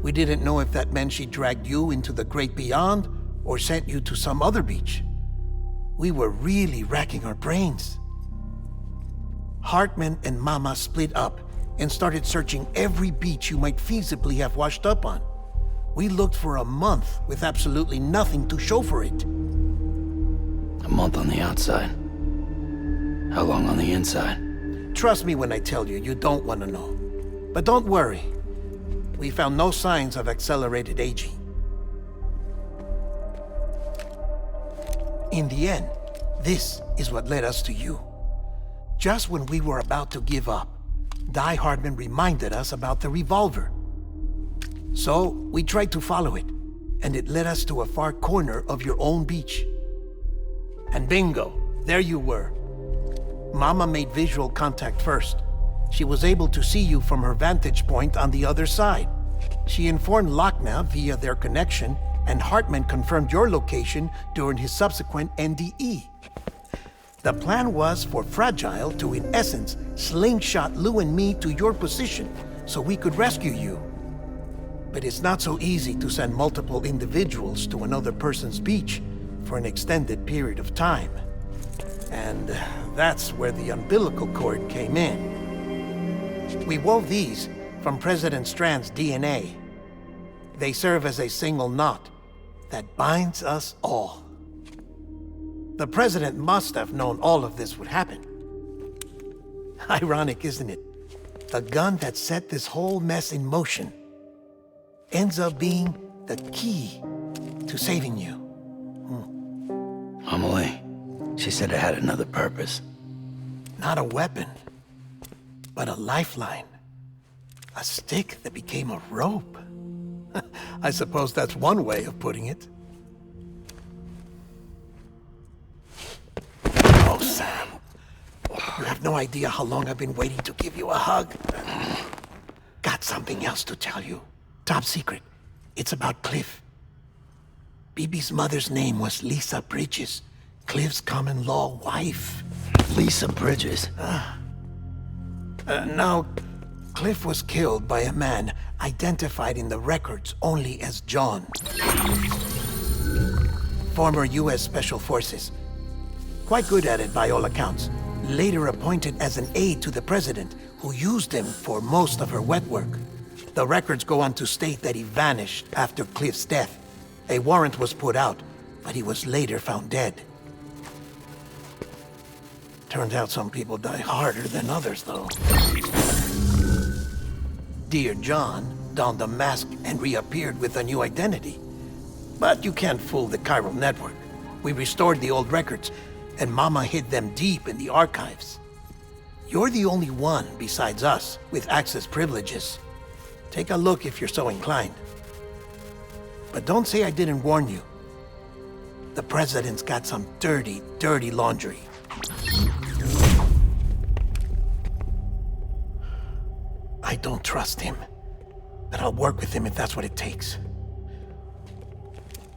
We didn't know if that meant she dragged you into the great beyond or sent you to some other beach. We were really racking our brains. Hartman and Mama split up and started searching every beach you might feasibly have washed up on. We looked for a month with absolutely nothing to show for it. A month on the outside. How long on the inside? Trust me when I tell you, you don't want to know. But don't worry. We found no signs of accelerated aging. In the end, this is what led us to you. Just when we were about to give up, Die Hardman reminded us about the revolver. So, we tried to follow it, and it led us to a far corner of your own beach. And bingo, there you were. Mama made visual contact first. She was able to see you from her vantage point on the other side. She informed Lochna via their connection, and Hartman confirmed your location during his subsequent NDE. The plan was for Fragile to, in essence, slingshot Lou and me to your position so we could rescue you. But it's not so easy to send multiple individuals to another person's beach for an extended period of time. And that's where the umbilical cord came in. We wove these from President Strand's DNA. They serve as a single knot that binds us all. The President must have known all of this would happen. Ironic, isn't it? The gun that set this whole mess in motion ends up being the key to saving you. Amelie, she said it had another purpose. Not a weapon, but a lifeline. A stick that became a rope. I suppose that's one way of putting it. Oh, Sam. You have no idea how long I've been waiting to give you a hug. Got something else to tell you. Top secret. It's about Cliff. Bibi's mother's name was Lisa Bridges, Cliff's common-law wife. Lisa Bridges? Now, Cliff was killed by a man identified in the records only as John. Former U.S. Special Forces. Quite good at it by all accounts. Later appointed as an aide to the president, who used him for most of her wet work. The records go on to state that he vanished after Cliff's death. A warrant was put out, but he was later found dead. Turns out some people die harder than others, though. Dear John donned a mask and reappeared with a new identity. But you can't fool the chiral network. We restored the old records, and Mama hid them deep in the archives. You're the only one besides us with access privileges. Take a look if you're so inclined. But don't say I didn't warn you. The president's got some dirty, dirty laundry. I don't trust him, but I'll work with him if that's what it takes.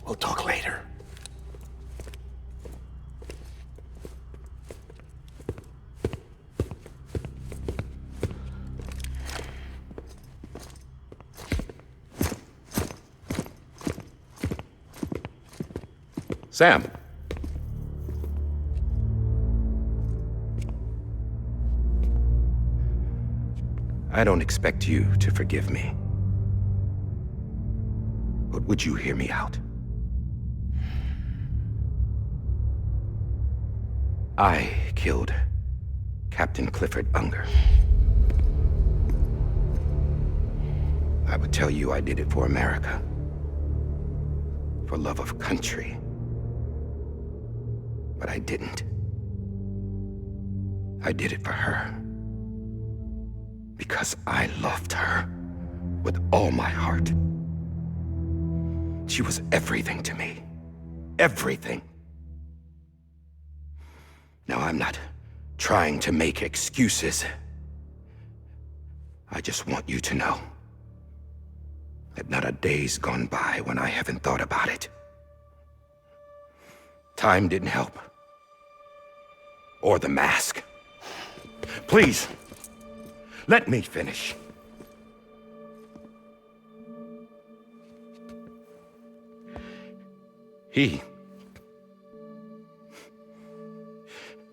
We'll talk later. Sam. I don't expect you to forgive me. But would you hear me out? I killed Captain Clifford Unger. I would tell you I did it for America. For love of country. But I didn't. I did it for her. Because I loved her with all my heart. She was everything to me. Everything. Now, I'm not trying to make excuses. I just want you to know that not a day's gone by when I haven't thought about it. Time didn't help. Or the mask. Please, let me finish.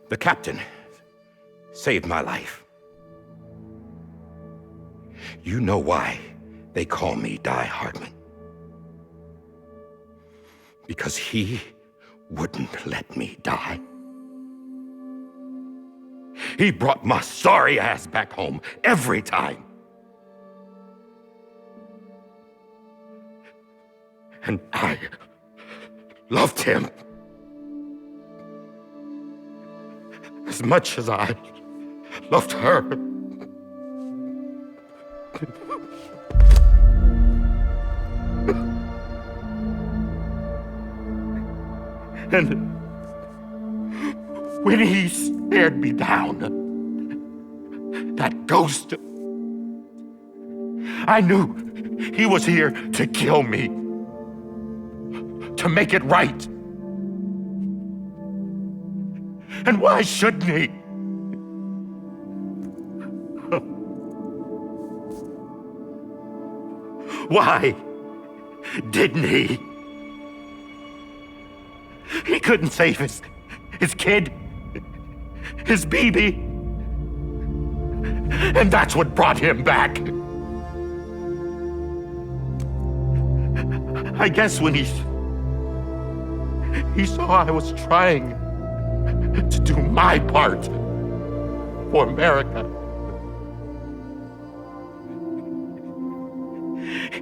The captain, saved my life. You know why they call me Die Hardman. Because he wouldn't let me die. He brought my sorry ass back home every time. And I loved him as much as I loved her. And when he stared me down, that ghost, I knew he was here to kill me, to make it right. And why shouldn't he? Why didn't he? He couldn't save his kid, his baby. And that's what brought him back. I guess when he saw I was trying to do my part for America,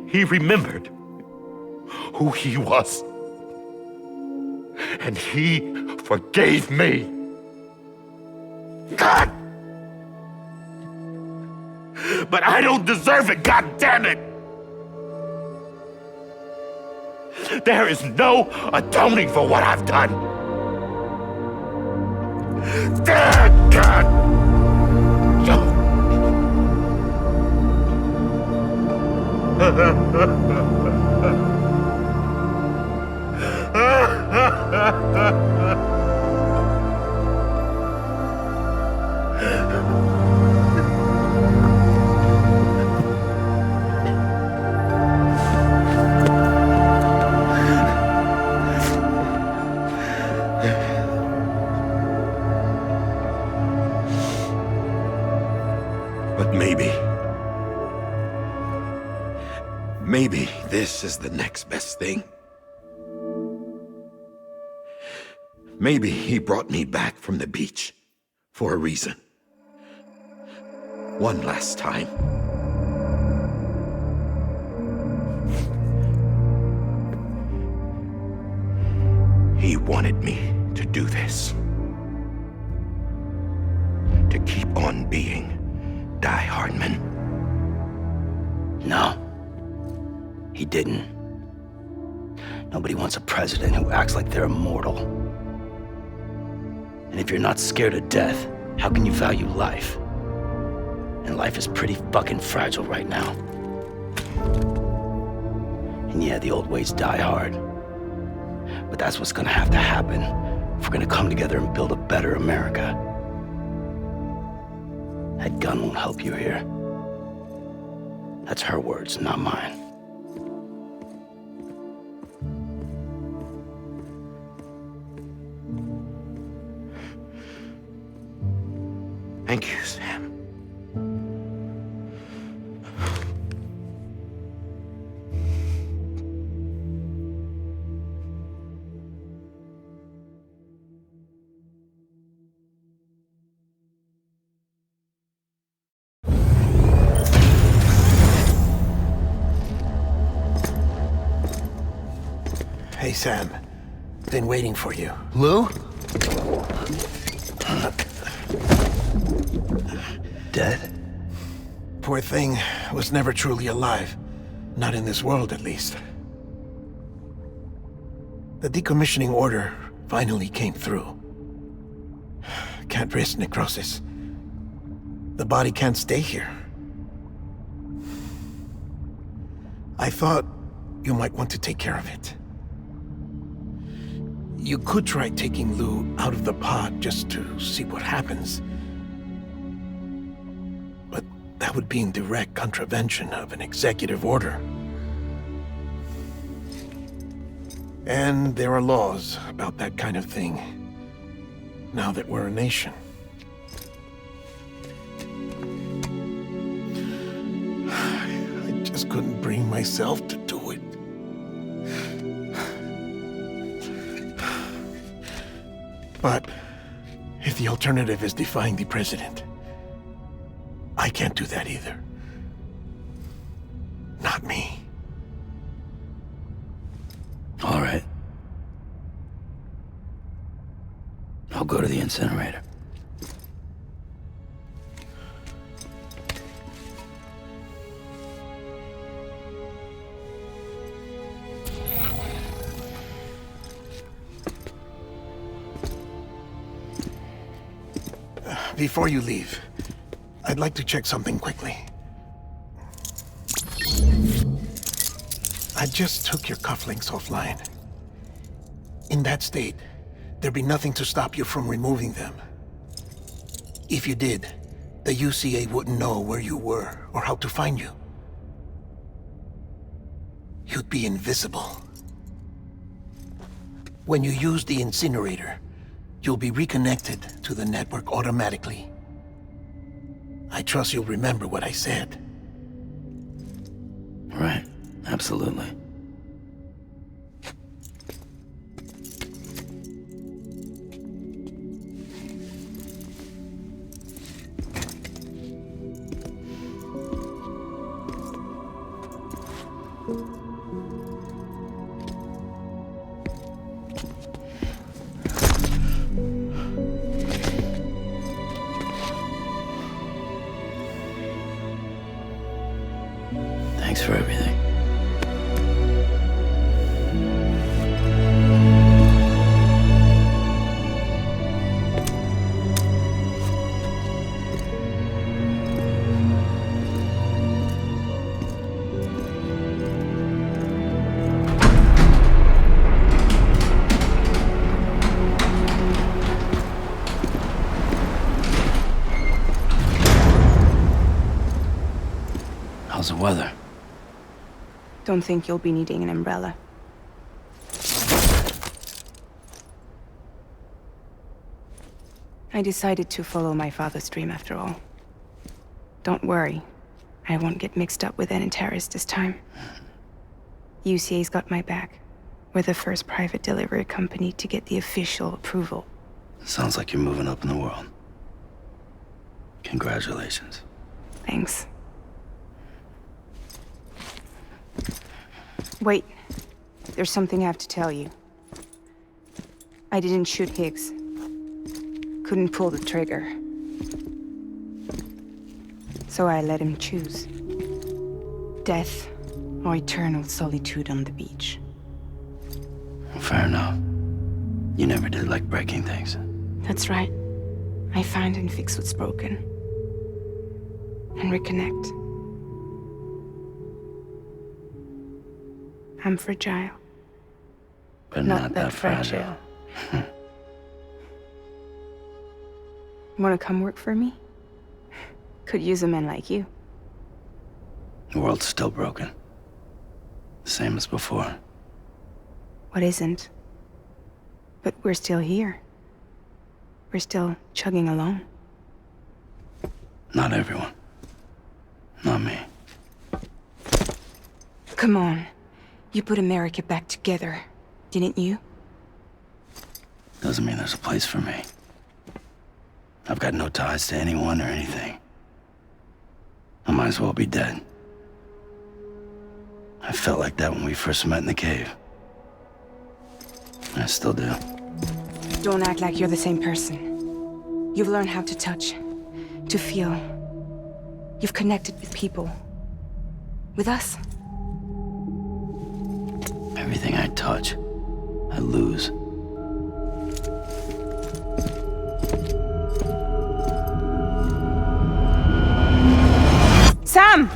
he remembered who he was. And he forgave me. God! But I don't deserve it, God damn it! There is no atoning for what I've done. God! But maybe this is the next best thing. Maybe he brought me back from the beach for a reason. One last time. He wanted me to do this. To keep on being Die Hardman. No. He didn't. Nobody wants a president who acts like they're immortal. And if you're not scared of death, how can you value life? And life is pretty fucking fragile right now. And yeah, the old ways die hard. But that's what's gonna have to happen if we're gonna come together and build a better America. That gun won't help you here. That's her words, not mine. Thank you, Sam. Hey, Sam. Been waiting for you. Lou? Dead? Poor thing was never truly alive. Not in this world, at least. The decommissioning order finally came through. Can't risk necrosis. The body can't stay here. I thought you might want to take care of it. You could try taking Lou out of the pod just to see what happens. But that would be in direct contravention of an executive order. And there are laws about that kind of thing, now that we're a nation. I just couldn't bring myself to do it. But if the alternative is defying the president, I can't do that either. Not me. All right. I'll go to the incinerator. Before you leave, I'd like to check something quickly. I just took your cufflinks offline. In that state, there'd be nothing to stop you from removing them. If you did, the UCA wouldn't know where you were or how to find you. You'd be invisible. When you use the incinerator, you'll be reconnected to the network automatically. I trust you'll remember what I said. Right. Absolutely. Thanks for everything. How's the weather? Don't think you'll be needing an umbrella. I decided to follow my father's dream after all. Don't worry. I won't get mixed up with any terrorists this time. UCA's got my back. We're the first private delivery company to get the official approval. Sounds like you're moving up in the world. Congratulations. Thanks. Wait. There's something I have to tell you. I didn't shoot Higgs. Couldn't pull the trigger. So I let him choose. Death or eternal solitude on the beach. Fair enough. You never did like breaking things. That's right. I find and fix what's broken. And reconnect. I'm fragile. But not that fragile. Wanna come work for me? Could use a man like you. The world's still broken. The same as before. What isn't? But we're still here. We're still chugging along. Not everyone. Not me. Come on. You put America back together, didn't you? Doesn't mean there's a place for me. I've got no ties to anyone or anything. I might as well be dead. I felt like that when we first met in the cave. I still do. Don't act like you're the same person. You've learned how to touch, to feel. You've connected with people. With us. Everything I touch, I lose. Sam!